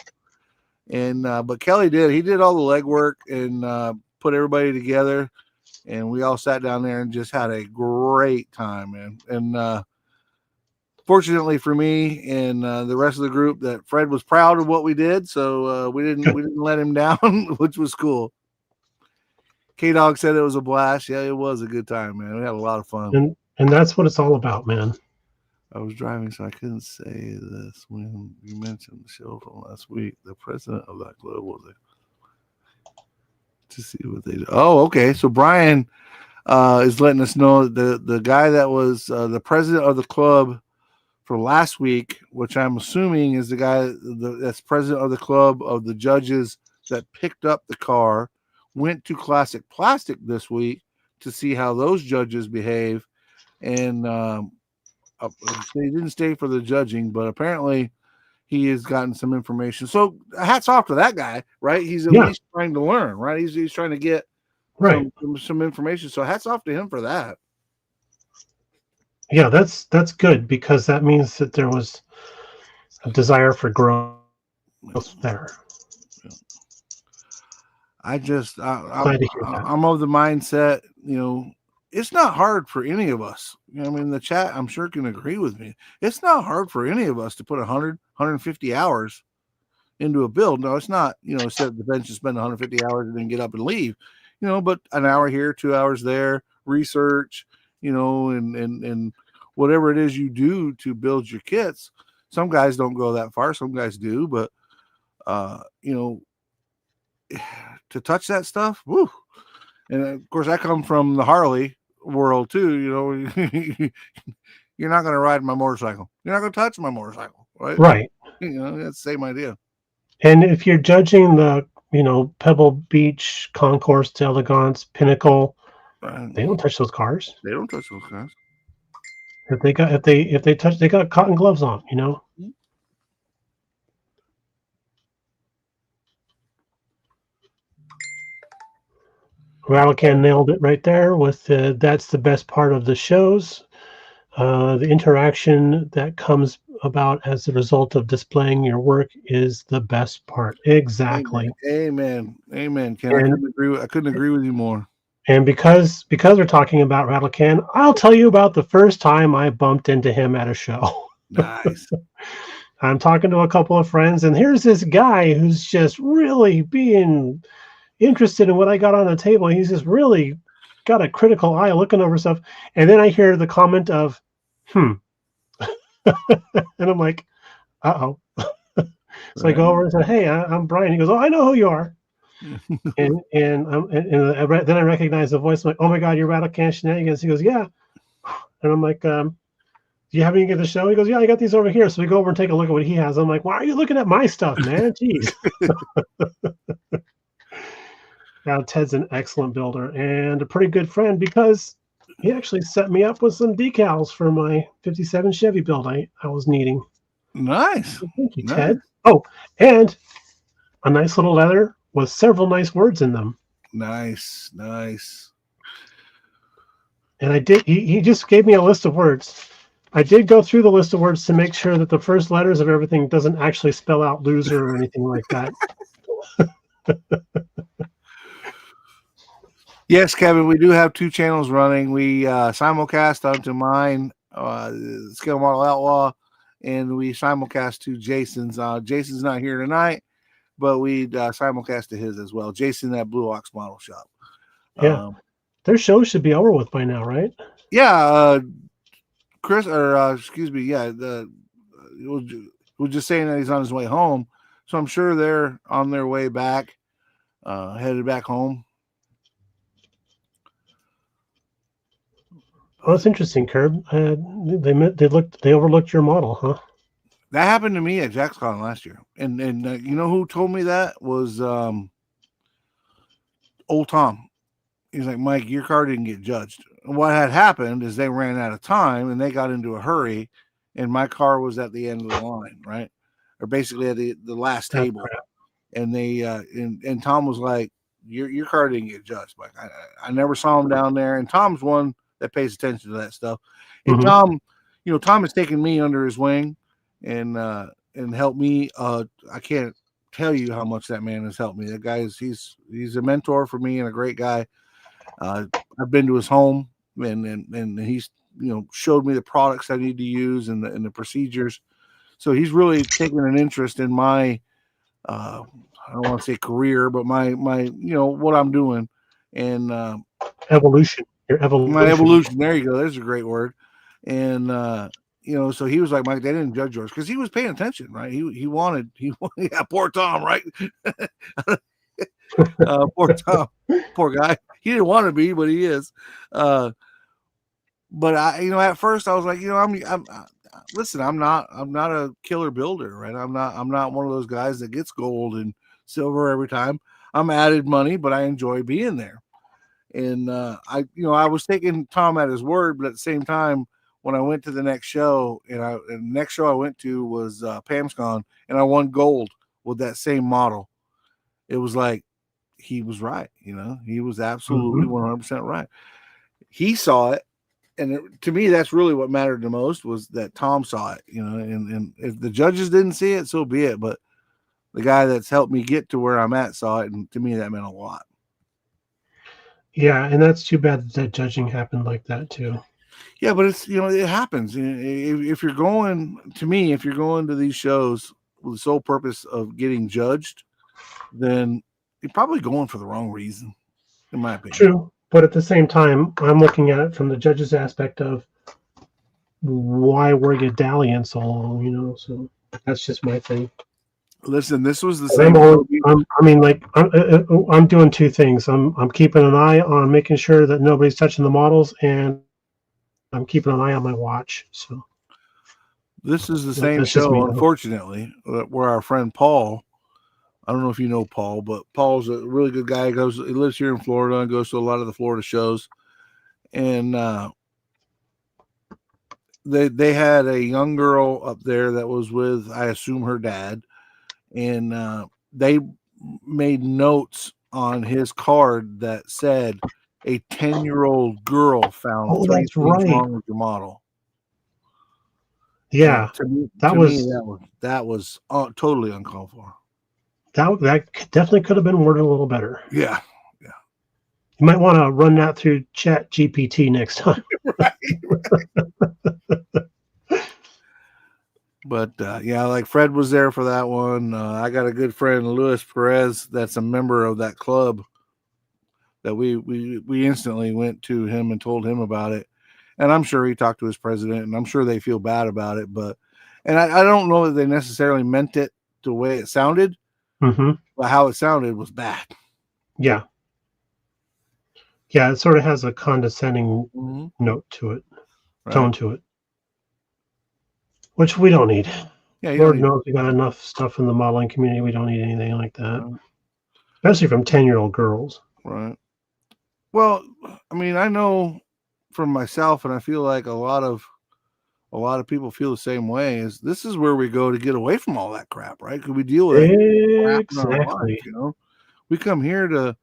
And, but Kelly he did all the legwork and put everybody together. And we all sat down there and just had a great time, man. And fortunately for me and the rest of the group, that Fred was proud of what we did, so we didn't let him down, which was cool. K-Dog said it was a blast. Yeah, it was a good time, man. We had a lot of fun. And that's what it's all about, man. I was driving, so I couldn't say this when you mentioned the show from last week. The president of that club was there to see what they do. Oh, okay. So Brian is letting us know the guy that was the president of the club for last week, which I'm assuming is the guy that's president of the club of the judges that picked up the car, went to Classic Plastic this week to see how those judges behave. And he didn't stay for the judging, but apparently he has gotten some information. So hats off to that guy, right? He's at least trying to learn, right? He's trying to get some information. So hats off to him for that. Yeah, that's good because that means that there was a desire for growth there. I'm of the mindset, it's not hard for any of us. The chat, I'm sure, can agree with me. It's not hard for any of us to put 100, 150 hours into a build. No, it's not, sit at the bench and spend 150 hours and then get up and leave, but an hour here, 2 hours there, research, and whatever it is you do to build your kits. Some guys don't go that far. Some guys do, but, to touch that stuff, woo. And of course, I come from the Harley world too. You're not going to ride my motorcycle. You're not going to touch my motorcycle, right? Right. That's the same idea. And if you're judging the, Pebble Beach, Concourse d'Elegance, Pinnacle, they don't touch those cars. They don't touch those cars. If they touch, they got cotton gloves on. Rattlecan nailed it right there with that's the best part of the shows. The interaction that comes about as a result of displaying your work is the best part. Exactly. Amen. Ken. And, I couldn't agree with you more. And because we're talking about Rattlecan, I'll tell you about the first time I bumped into him at a show. Nice. I'm talking to a couple of friends, and here's this guy who's just really being interested in what I got on the table. He's just really got a critical eye looking over stuff. And then I hear the comment of, and I'm like, uh-oh. So I go over and say, hey, I'm Brian. He goes, oh, I know who you are. and then I recognize the voice. I'm like, oh my God, you're Rattlecan Shenanigans. He goes, yeah. And I'm like, do you have any at the show? He goes, yeah, I got these over here. So we go over and take a look at what he has. I'm like, why are you looking at my stuff, man? Jeez. Now, Ted's an excellent builder and a pretty good friend because he actually set me up with some decals for my 57 Chevy build I was needing. Nice. Thank you, Ted. Oh, and a nice little leather with several nice words in them. Nice. And I did, he just gave me a list of words. I did go through the list of words to make sure that the first letters of everything doesn't actually spell out loser or anything like that. Yes, Kevin, we do have 2 channels running. We simulcast onto mine, Scale Model Outlaw, and we simulcast to Jason's. Jason's not here tonight, but we simulcast to his as well. Jason at Blue Ox Model Shop. Yeah. Their show should be over with by now, right? Yeah. Chris, or excuse me, yeah. We're just saying that he's on his way home. So I'm sure they're on their way back, headed back home. Oh, that's interesting, Curb. They overlooked your model, huh? That happened to me at JaxCon last year, and you know who told me that was old Tom. He's like, Mike, your car didn't get judged. And what had happened is they ran out of time and they got into a hurry, and my car was at the end of the line, right, or basically at the last table. And they and Tom was like, your car didn't get judged, Mike. I never saw him down there, and Tom's one that pays attention to that stuff. And Tom, Tom has taken me under his wing and helped me. I can't tell you how much that man has helped me. That guy he's a mentor for me and a great guy. I've been to his home and he's showed me the products I need to use and the procedures. So he's really taken an interest in my I don't want to say career, but my what I'm doing and evolution. Your evolution. My evolution. There you go. There's a great word. And so he was like, Mike, they didn't judge yours because he was paying attention, right? He wanted yeah, poor Tom, right? Poor Tom, poor guy. He didn't want to be, but he is. But I, at first I was like, I'm listen, I'm not a killer builder, right? I'm not one of those guys that gets gold and silver every time. I'm added money, but I enjoy being there. And I was taking Tom at his word, but at the same time, when I went to the next show, and the next show I went to was PamsCon, and I won gold with that same model. It was like he was right, he was absolutely 100% right. He saw it, and to me, that's really what mattered the most was that Tom saw it, and if the judges didn't see it, so be it. But the guy that's helped me get to where I'm at saw it, and to me, that meant a lot. Yeah, and that's too bad that judging happened like that too. Yeah, but it's it happens. If you're going to these shows with the sole purpose of getting judged, then you're probably going for the wrong reason, in my opinion. True, but at the same time, I'm looking at it from the judge's aspect of why were you dallying so long, So that's just my thing. Listen, this was the same. I'm doing 2 things. I'm keeping an eye on making sure that nobody's touching the models, and I'm keeping an eye on my watch. So this is the same show, unfortunately, where our friend Paul. I don't know if you know Paul, but Paul's a really good guy. He lives here in Florida and goes to a lot of the Florida shows. And they had a young girl up there that was with, I assume, her dad. And they made notes on his card that said a 10-year-old girl found Oh, three that's things right. wrong with your model. Yeah, to me, that was totally uncalled for. That definitely could have been worded a little better. Yeah. You might want to run that through Chat GPT next time. Right. But like Fred was there for that one. I got a good friend, Luis Perez, that's a member of that club. That we instantly went to him and told him about it, and I'm sure he talked to his president, and I'm sure they feel bad about it. But I don't know that they necessarily meant it the way it sounded, but how it sounded was bad. Yeah. Yeah, it sort of has a condescending note to it, tone to it, which we don't need. Yeah, Lord knows we got enough stuff in the modeling community. We don't need anything like that, especially from 10-year-old girls. Right. Well, I mean, I know from myself, and I feel like a lot of people feel the same way. Is this is where we go to get away from all that crap, right? Because we deal with crap in our life, we come here to.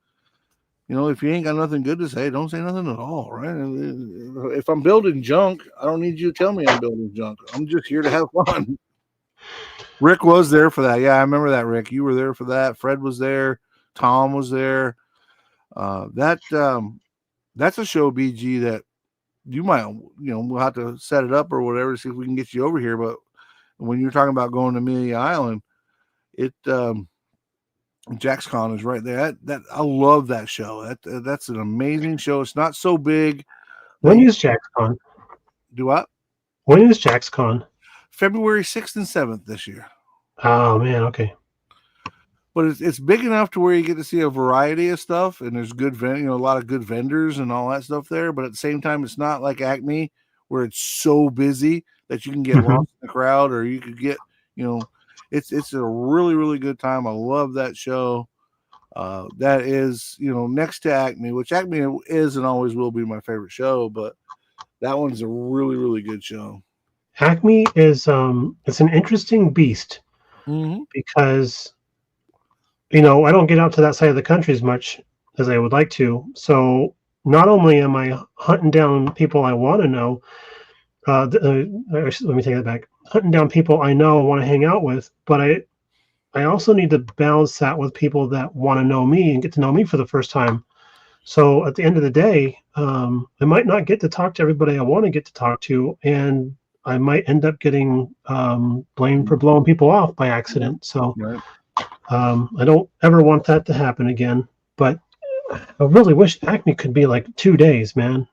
If you ain't got nothing good to say, don't say nothing at all, right? If I'm building junk, I don't need you to tell me I'm building junk. I'm just here to have fun. Rick was there for that. Yeah, I remember that, Rick. You were there for that. Fred was there. Tom was there. That's a show, BG, that you might, we'll have to set it up or whatever to see if we can get you over here. But when you're talking about going to Amelia Island, JaxCon is right there. That I love that show. That's an amazing show. It's not so big. When is JaxCon? Do what? When is JaxCon? February 6th and 7th this year. Oh man, okay. But it's big enough to where you get to see a variety of stuff, and there's good a lot of good vendors and all that stuff there. But at the same time, it's not like Acme where it's so busy that you can get lost in the crowd, or you could get, it's a really, really good time. I love that show. That is, next to Acme, which Acme is and always will be my favorite show, but that one's a really, really good show. Acme is it's an interesting beast because I don't get out to that side of the country as much as I would like to. So not only am I hunting down people I want to know, let me take that back. Hunting down people I know and want to hang out with, but I also need to balance that with people that want to know me and get to know me for the first time. So at the end of the day, I might not get to talk to everybody I want to get to talk to, and I might end up getting blamed for blowing people off by accident. So I don't ever want that to happen again. But I really wish Acme could be like 2 days, man.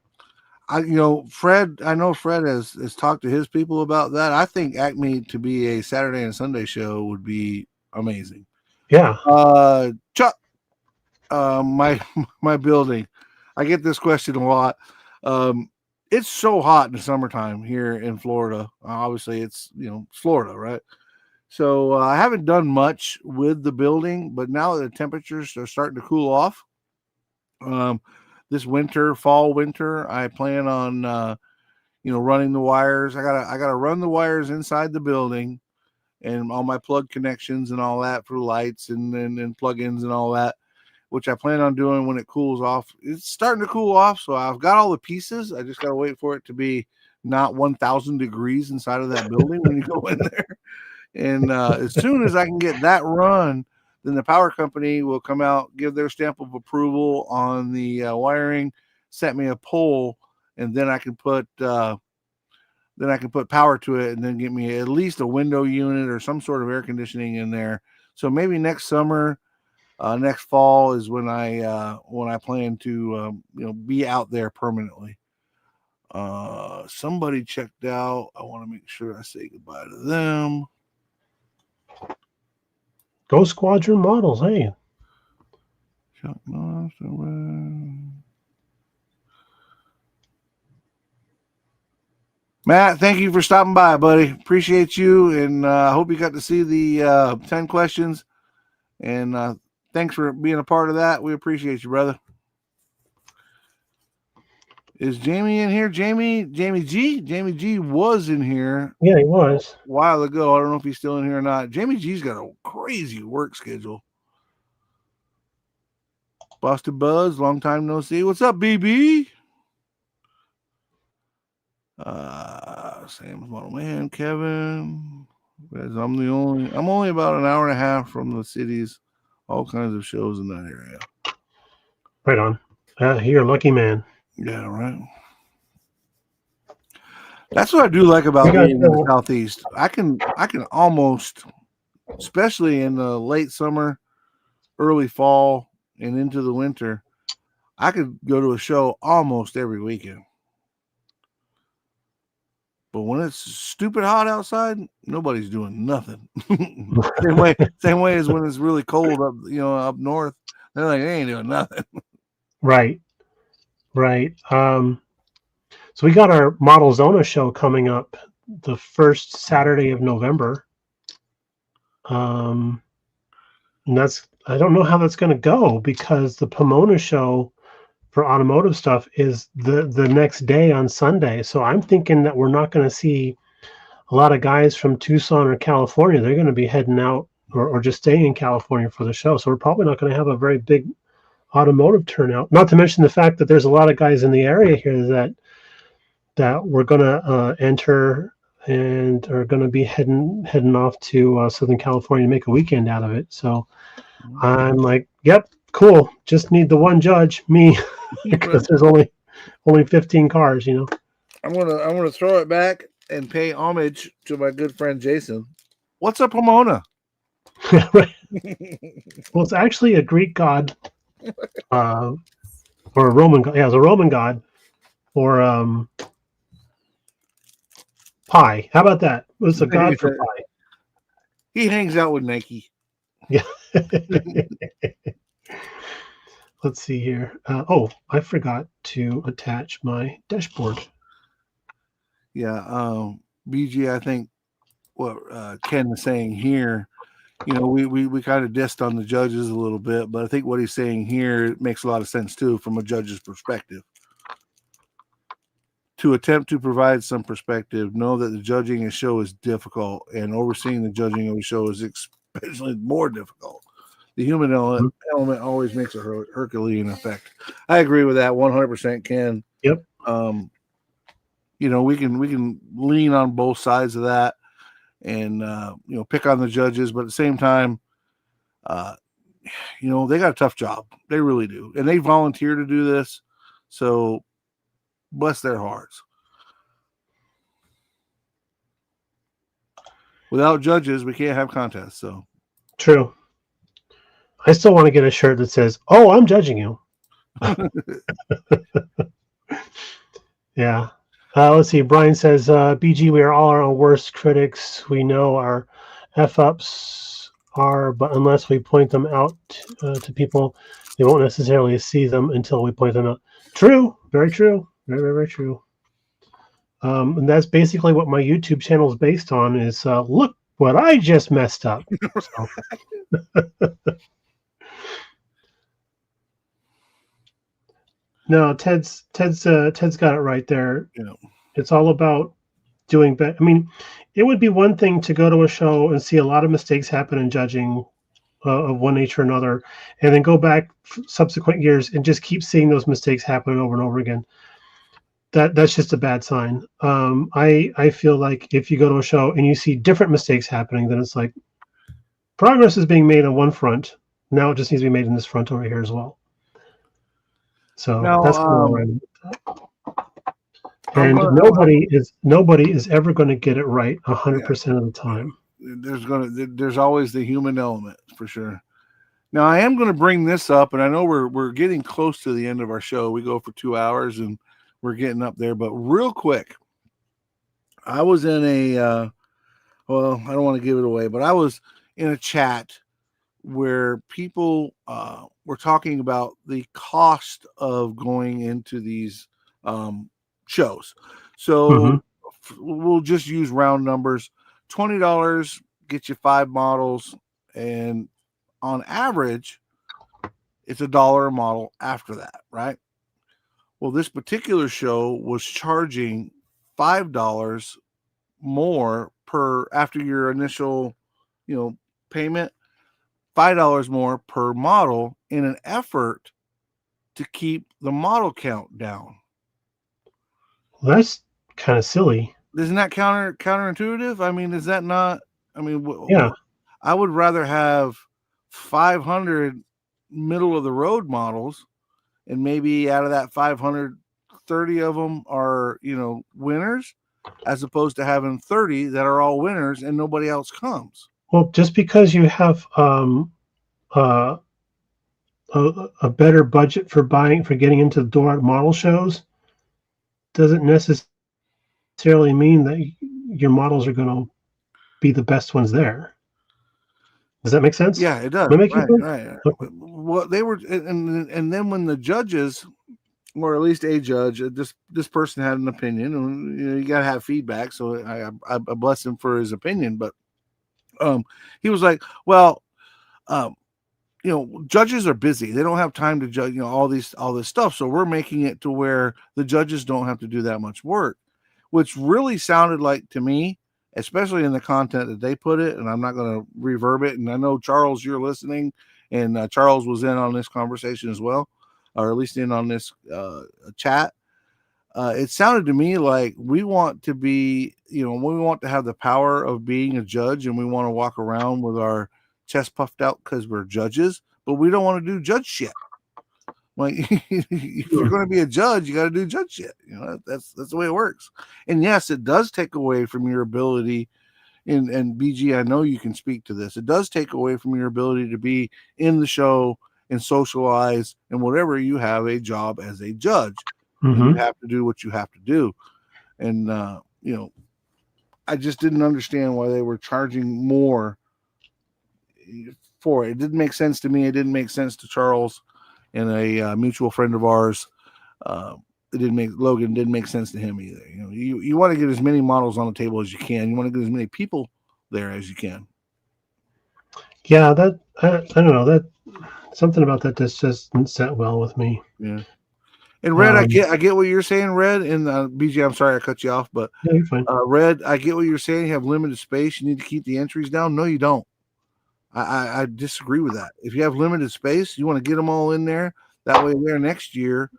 Fred, I know Fred has talked to his people about that. I think Acme to be a Saturday and Sunday show would be amazing. Yeah. Chuck, my building, I get this question a lot. It's so hot in the summertime here in Florida. Obviously it's, Florida, right? So I haven't done much with the building, but now that the temperatures are starting to cool off, this fall winter, I plan on, running the wires. I gotta run the wires inside the building and all my plug connections and all that for lights and plugins and all that, which I plan on doing when it cools off. It's starting to cool off, so I've got all the pieces. I just got to wait for it to be not 1,000 degrees inside of that building when you go in there. And as soon as I can get that run, then the power company will come out, give their stamp of approval on the wiring, set me a pole, and then I can put power to it, and then get me at least a window unit or some sort of air conditioning in there. So maybe next summer, next fall is when I plan to be out there permanently. Somebody checked out. I want to make sure I say goodbye to them. Go Squadron Models, hey. Matt, thank you for stopping by, buddy. Appreciate you, and I hope you got to see the 10 questions. And thanks for being a part of that. We appreciate you, brother. Is Jamie in here? Jamie G? Jamie G was in here. Yeah, he was. A while ago. I don't know if he's still in here or not. Jamie G's got a crazy work schedule. Boston Buzz, long time no see. What's up, BB? Sam's Model Man, Kevin. Guys, I'm only about an hour and a half from the cities, all kinds of shows in that area. Right on. You're a lucky man. Yeah, right. That's what I do like about being in the Southeast. I can almost, especially in the late summer, early fall, and into the winter, I could go to a show almost every weekend. But when it's stupid hot outside, nobody's doing nothing. same way as when it's really cold up north. They're like, they ain't doing nothing. Right. So we got our Model Zona show coming up the first Saturday of November. And I don't know how that's going to go because the Pomona show for automotive stuff is the next day on Sunday. So I'm thinking that we're not going to see a lot of guys from Tucson or California. They're going to be heading out or just staying in California for the show. So we're probably not going to have a very big automotive turnout. Not to mention the fact that there's a lot of guys in the area here that we're going to enter and are going to be heading off to Southern California to make a weekend out of it. So I'm like, yep, cool. Just need the one judge, me, because there's only 15 cars, I'm gonna throw it back and pay homage to my good friend Jason. What's a Pomona? Right. Well, it's actually a Greek god, or a Roman god. Yeah, it's a Roman god, or pie. How about that? It's a god for pie. He hangs out with Nike. Yeah. Let's see here. I forgot to attach my dashboard. Yeah, BG, I think what Ken is saying here, we kind of dissed on the judges a little bit, but I think what he's saying here makes a lot of sense too from a judge's perspective. To attempt to provide some perspective, know that the judging a show is difficult, and overseeing the judging of a show is especially more difficult. The human element always makes a Herculean effect. I agree with that 100%, Ken. Yep. We can lean on both sides of that, and pick on the judges, but at the same time, they got a tough job. They really do, and they volunteer to do this. So, bless their hearts. Without judges, we can't have contests. So true. I still want to get a shirt that says, "Oh, I'm judging you." Yeah. Let's see. Brian says, "BG, we are all our own worst critics. We know our f-ups are, but unless we point them out to people, they won't necessarily see them until we point them out." True. Very true. Very, very, very true. And that's basically what my YouTube channel is based on is look what I just messed up. So. No, Ted's got it right there. Yeah. It's all about doing better. I mean, it would be one thing to go to a show and see a lot of mistakes happen in judging of one nature or another, and then go back subsequent years and just keep seeing those mistakes happen over and over again. That's just a bad sign. I feel like if you go to a show and you see different mistakes happening, then it's like progress is being made on one front. Now it just needs to be made in this front over here as well. So that's kind of and nobody is ever going to get it right 100% of the time. There's always the human element for sure. Now I am going to bring this up, and I know we're getting close to the end of our show. We go for 2 hours, and we're getting up there. But real quick, I was in I don't want to give it away, but I was in a chat where people were talking about the cost of going into these shows. So we'll just use round numbers. $20 gets you 5 models, and on average, it's $1 a model after that, right? Well, this particular show was charging $5 more after your initial, payment, $5 more per model in an effort to keep the model count down. Well, that's kind of silly. Isn't that counterintuitive? I mean, is that not? I mean, Yeah. I would rather have 500 middle of the road models, and maybe out of that 530 of them are, you know, winners, as opposed to having 30 that are all winners and nobody else comes. Well, just because you have a better budget for getting into the door at model shows doesn't necessarily mean that your models are going to be the best ones there. Does that make sense? Yeah, it does. Right. Okay. Well, they were, and then when the judges, or at least a judge, this person had an opinion, and you know, you gotta have feedback. So I bless him for his opinion, but he was like, well, you know, judges are busy. They don't have time to judge, you know, all this stuff. So we're making it to where the judges don't have to do that much work, which really sounded like to me, especially in the content that they put it. And I'm not going to reverb it. And I know, Charles, you're listening, and Charles was in on this conversation as well, or at least in on this chat. It sounded to me like we want to be, you know, we want to have the power of being a judge, and we want to walk around with our chest puffed out because we're judges, but we don't want to do judge shit. Like, if you're going to be a judge, you got to do judge shit. You know, that's the way it works. And yes, it does take away from your ability. And BG, I know you can speak to this. It does take away from your ability to be in the show and socialize and whatever. You have a job as a judge. Mm-hmm. And you have to do what you have to do. And you know, I just didn't understand why they were charging more for it. It didn't make sense to me. It didn't make sense to Charles and a mutual friend of ours. Logan didn't make sense to him either. You know, you want to get as many models on the table as you can. You want to get as many people there as you can. Yeah, that I don't know, that something about that just doesn't set well with me. Yeah. And Red, I get what you're saying, Red. And BJ, I'm sorry I cut you off, but yeah, you're fine. Red, I get what you're saying. You have limited space. You need to keep the entries down. No, you don't. I disagree with that. If you have limited space, you want to get them all in there. That way, there next year,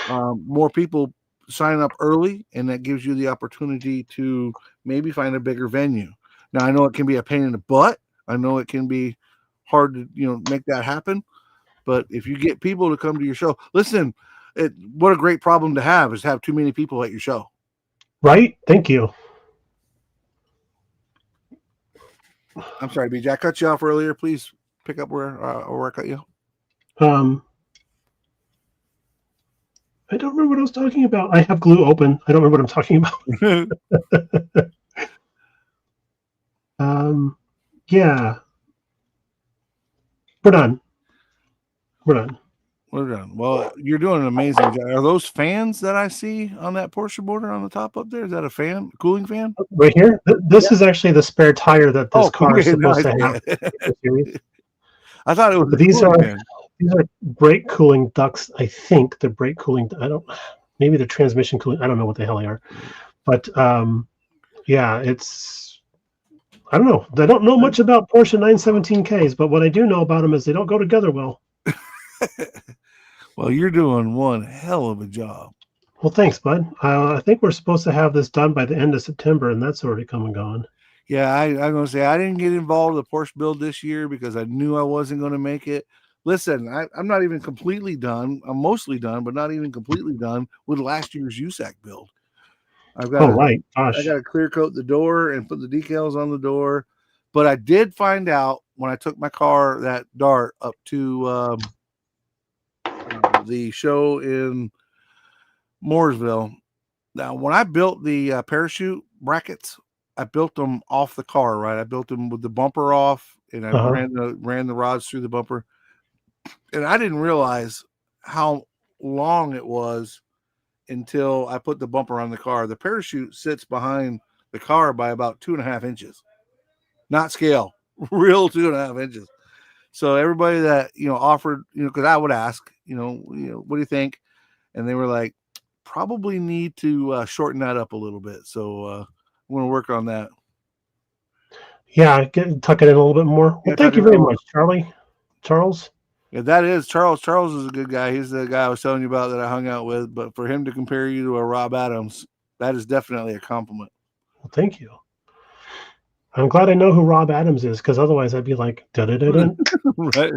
more people sign up early, and that gives you the opportunity to maybe find a bigger venue. Now, I know it can be a pain in the butt. I know it can be hard to, you know, make that happen. But if you get people to come to your show, listen, what a great problem to have is have too many people at your show. Right? Thank you. I'm sorry, BJ. I cut you off earlier. Please pick up where I cut you. I don't remember what I was talking about. I have glue open. I don't remember what I'm talking about. Yeah. We're done. Well, you're doing an amazing job. Are those fans that I see on that Porsche border on the top up there? Is that a fan, cooling fan? Right here? This is actually the spare tire that this car is supposed to have. I thought it was. These are brake cooling ducts. I think they're brake cooling. Maybe they're transmission cooling. I don't know what the hell they are. But yeah, I don't know. I don't know much about Porsche 917Ks, but what I do know about them is they don't go together well. Well, you're doing one hell of a job. Well, thanks, bud. I think we're supposed to have this done by the end of September, and that's already come and gone. Yeah, I'm going to say I didn't get involved in the Porsche build this year because I knew I wasn't going to make it. Listen, I'm not even completely done. I'm mostly done, but not even completely done with last year's USAC build. I got to clear coat the door and put the decals on the door. But I did find out when I took my car, that Dart, up to the show in Mooresville. Now, when I built the parachute brackets, I built them off the car, right? I built them with the bumper off, and I ran the rods through the bumper. And I didn't realize how long it was until I put the bumper on the car. The parachute sits behind the car by about 2.5 inches, not scale, real 2.5 inches. So everybody that, you know, offered, you know, because I would ask, you know, what do you think? And they were like, probably need to shorten that up a little bit. So I'm going to work on that. Yeah, tuck it in a little bit more. Well, thank you very much, Charles. Yeah, that is Charles. Charles is a good guy. He's the guy I was telling you about that I hung out with. But for him to compare you to a Rob Adams, that is definitely a compliment. Well, thank you. I'm glad I know who Rob Adams is, because otherwise I'd be like, da-da-da-da. Right.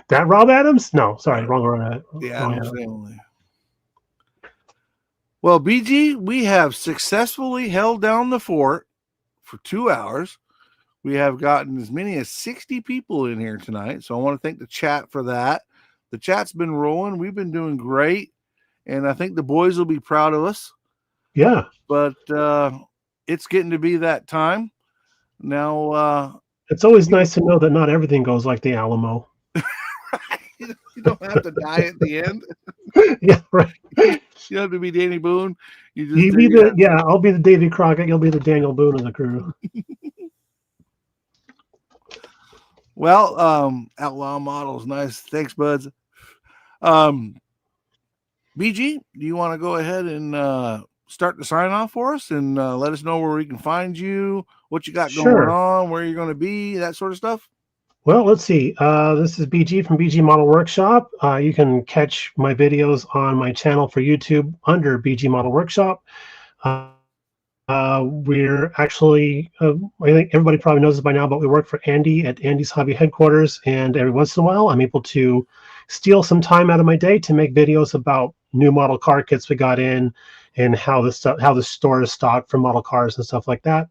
That Rob Adams? No, sorry, wrong. The Adams family. Well, BG, we have successfully held down the fort for 2 hours. We have gotten as many as 60 people in here tonight. So I want to thank the chat for that. The chat's been rolling. We've been doing great. And I think the boys will be proud of us. Yeah. But it's getting to be that time. Now, it's always nice to know that not everything goes like the Alamo. You don't have to die at the end. Yeah, right. You don't have to be Danny Boone. I'll be the Davy Crockett. You'll be the Daniel Boone of the crew. Well, Outlaw Models, nice. Thanks, buds. BG, do you want to go ahead and start the sign off for us and let us know where we can find you, what you got going on, where you're going to be, that sort of stuff? Well, let's see. This is BG from BG Model Workshop. You can catch my videos on my channel for YouTube under BG Model Workshop. We're actually, I think everybody probably knows this by now, but we work for Andy at Andy's Hobby Headquarters. And every once in a while, I'm able to steal some time out of my day to make videos about new model car kits we got in and how the store is stocked for model cars and stuff like that.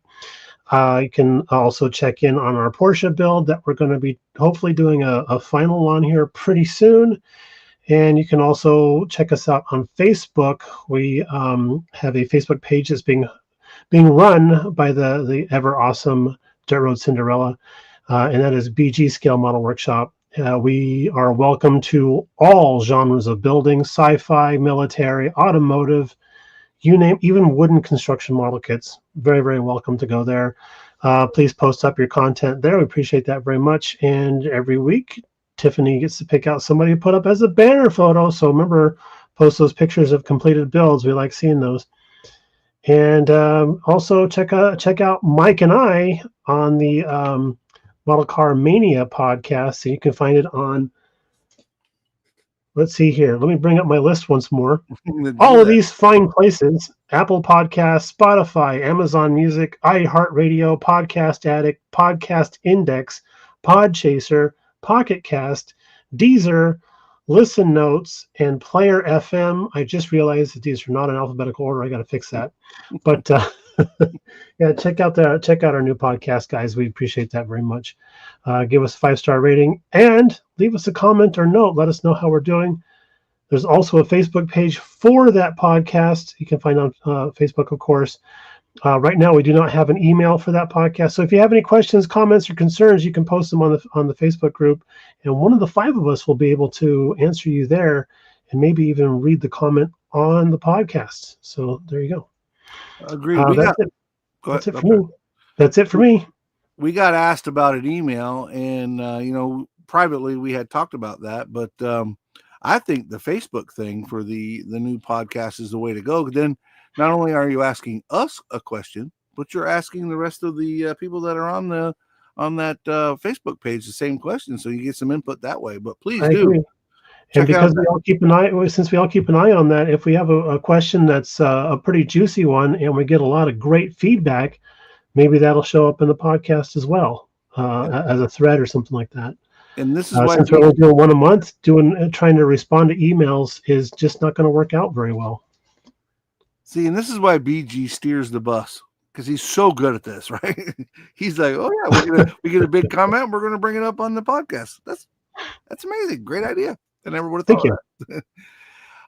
You can also check in on our Porsche build that we're going to be hopefully doing a final on here pretty soon. And you can also check us out on Facebook. We have a Facebook page that's being run by the ever awesome Dirt Road Cinderella, and that is BG Scale Model Workshop. We are welcome to all genres of building, sci-fi, military, automotive, you name, even wooden construction model kits. Very, very welcome to go there. Please post up your content there. We appreciate that very much. And every week, Tiffany gets to pick out somebody to put up as a banner photo. So remember, post those pictures of completed builds. We like seeing those. And also check out Mike and I on the Model Car Mania podcast. So you can find it on, let's see here. Let me bring up my list once more. All of these fine places: Apple Podcasts, Spotify, Amazon Music, iHeartRadio, Podcast Addict, Podcast Index, Podchaser, Pocket Cast, Deezer, Listen Notes, and Player FM. I just realized that these are not in alphabetical order. I got to fix that. But yeah, check out our new podcast, guys. We appreciate that very much. Give us a 5-star rating and leave us a comment or note. Let us know how we're doing. There's also a Facebook page for that podcast. You can find on Facebook, of course. Right now, we do not have an email for that podcast. So if you have any questions, comments, or concerns, you can post them on the Facebook group, and one of the 5 of us will be able to answer you there, and maybe even read the comment on the podcast. So there you go. Agreed. That's it for me. That's it for me. We got asked about an email, and privately we had talked about that, but I think the Facebook thing for the new podcast is the way to go. Then not only are you asking us a question, but you're asking the rest of the people that are on that Facebook page the same question, so you get some input that way. But please do. Agree. And because we all keep an eye on that, if we have a question that's a pretty juicy one and we get a lot of great feedback, maybe that'll show up in the podcast as well, as a thread or something like that. And this is why, since we're only doing one a month, trying to respond to emails is just not going to work out very well. See, and this is why BG steers the bus, because he's so good at this, right? He's like, oh yeah, we get a big comment, we're gonna bring it up on the podcast. That's amazing. Great idea. I never would have thought of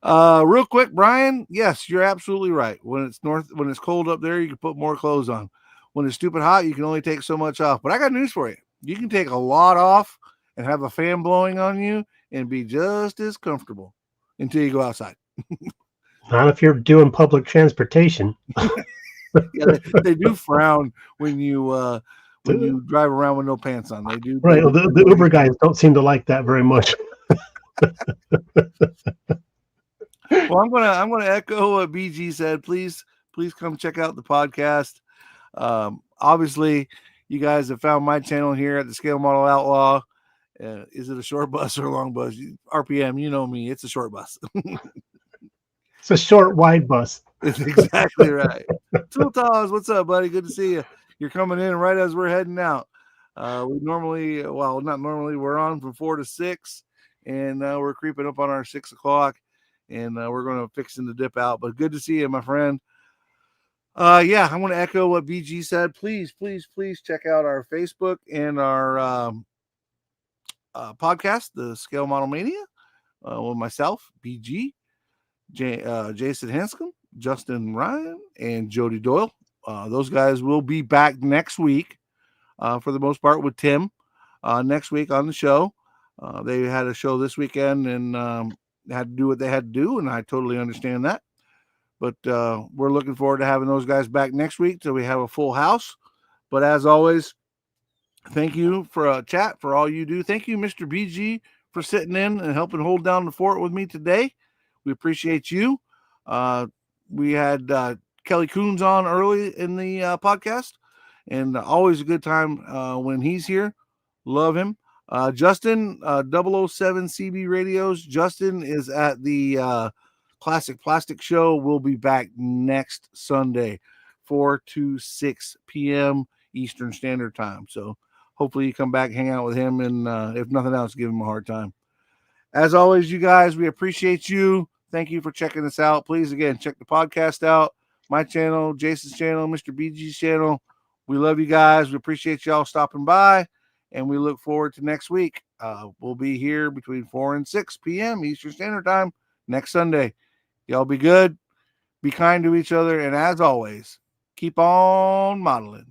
that. Real quick, Brian, yes, you're absolutely right. When it's cold up there, you can put more clothes on. When it's stupid hot, you can only take so much off. But I got news for you. You can take a lot off and have a fan blowing on you and be just as comfortable until you go outside. Not if you're doing public transportation. Yeah, they do frown when you drive around with no pants on. They do. Right. The Uber guys don't seem to like that very much. Well, I'm gonna echo what BG said. Please come check out the podcast. Obviously, you guys have found my channel here at the Scale Model Outlaw, Is it a short bus or a long bus? RPM, you know me. It's a short bus. It's a short, wide bus. That's exactly right. Tultas, what's up, buddy? Good to see you. You're coming in right as we're heading out. We normally, well, not normally, we're on from 4 to 6, and we're creeping up on our 6 o'clock, and we're going to fixing to dip out. But good to see you, my friend. Yeah, I want to echo what BG said. Please, please, please check out our Facebook and our podcast, the Scale Model Mania, with myself, BG, Jason Hanscom, Justin Ryan, and Jody Doyle. Those guys will be back next week, for the most part, with Tim next week on the show. They had a show this weekend and had to do what they had to do, and I totally understand that. But we're looking forward to having those guys back next week till we have a full house. But as always, thank you for a chat, for all you do. Thank you, Mr. BG, for sitting in and helping hold down the fort with me today. We appreciate you. We had Kelly Coons on early in the podcast, and always a good time when he's here. Love him. Justin, 007 CB Radios. Justin is at the Classic Plastic Show. Will be back next Sunday, 4 to 6 p.m. Eastern Standard Time. So hopefully you come back, hang out with him, and if nothing else, give him a hard time. As always, you guys, we appreciate you. Thank you for checking us out. Please, again, check the podcast out. My channel, Jason's channel, Mr. BG's channel. We love you guys. We appreciate y'all stopping by, and we look forward to next week. We'll be here between 4 and 6 p.m. Eastern Standard Time next Sunday. Y'all be good, be kind to each other, and as always, keep on modeling.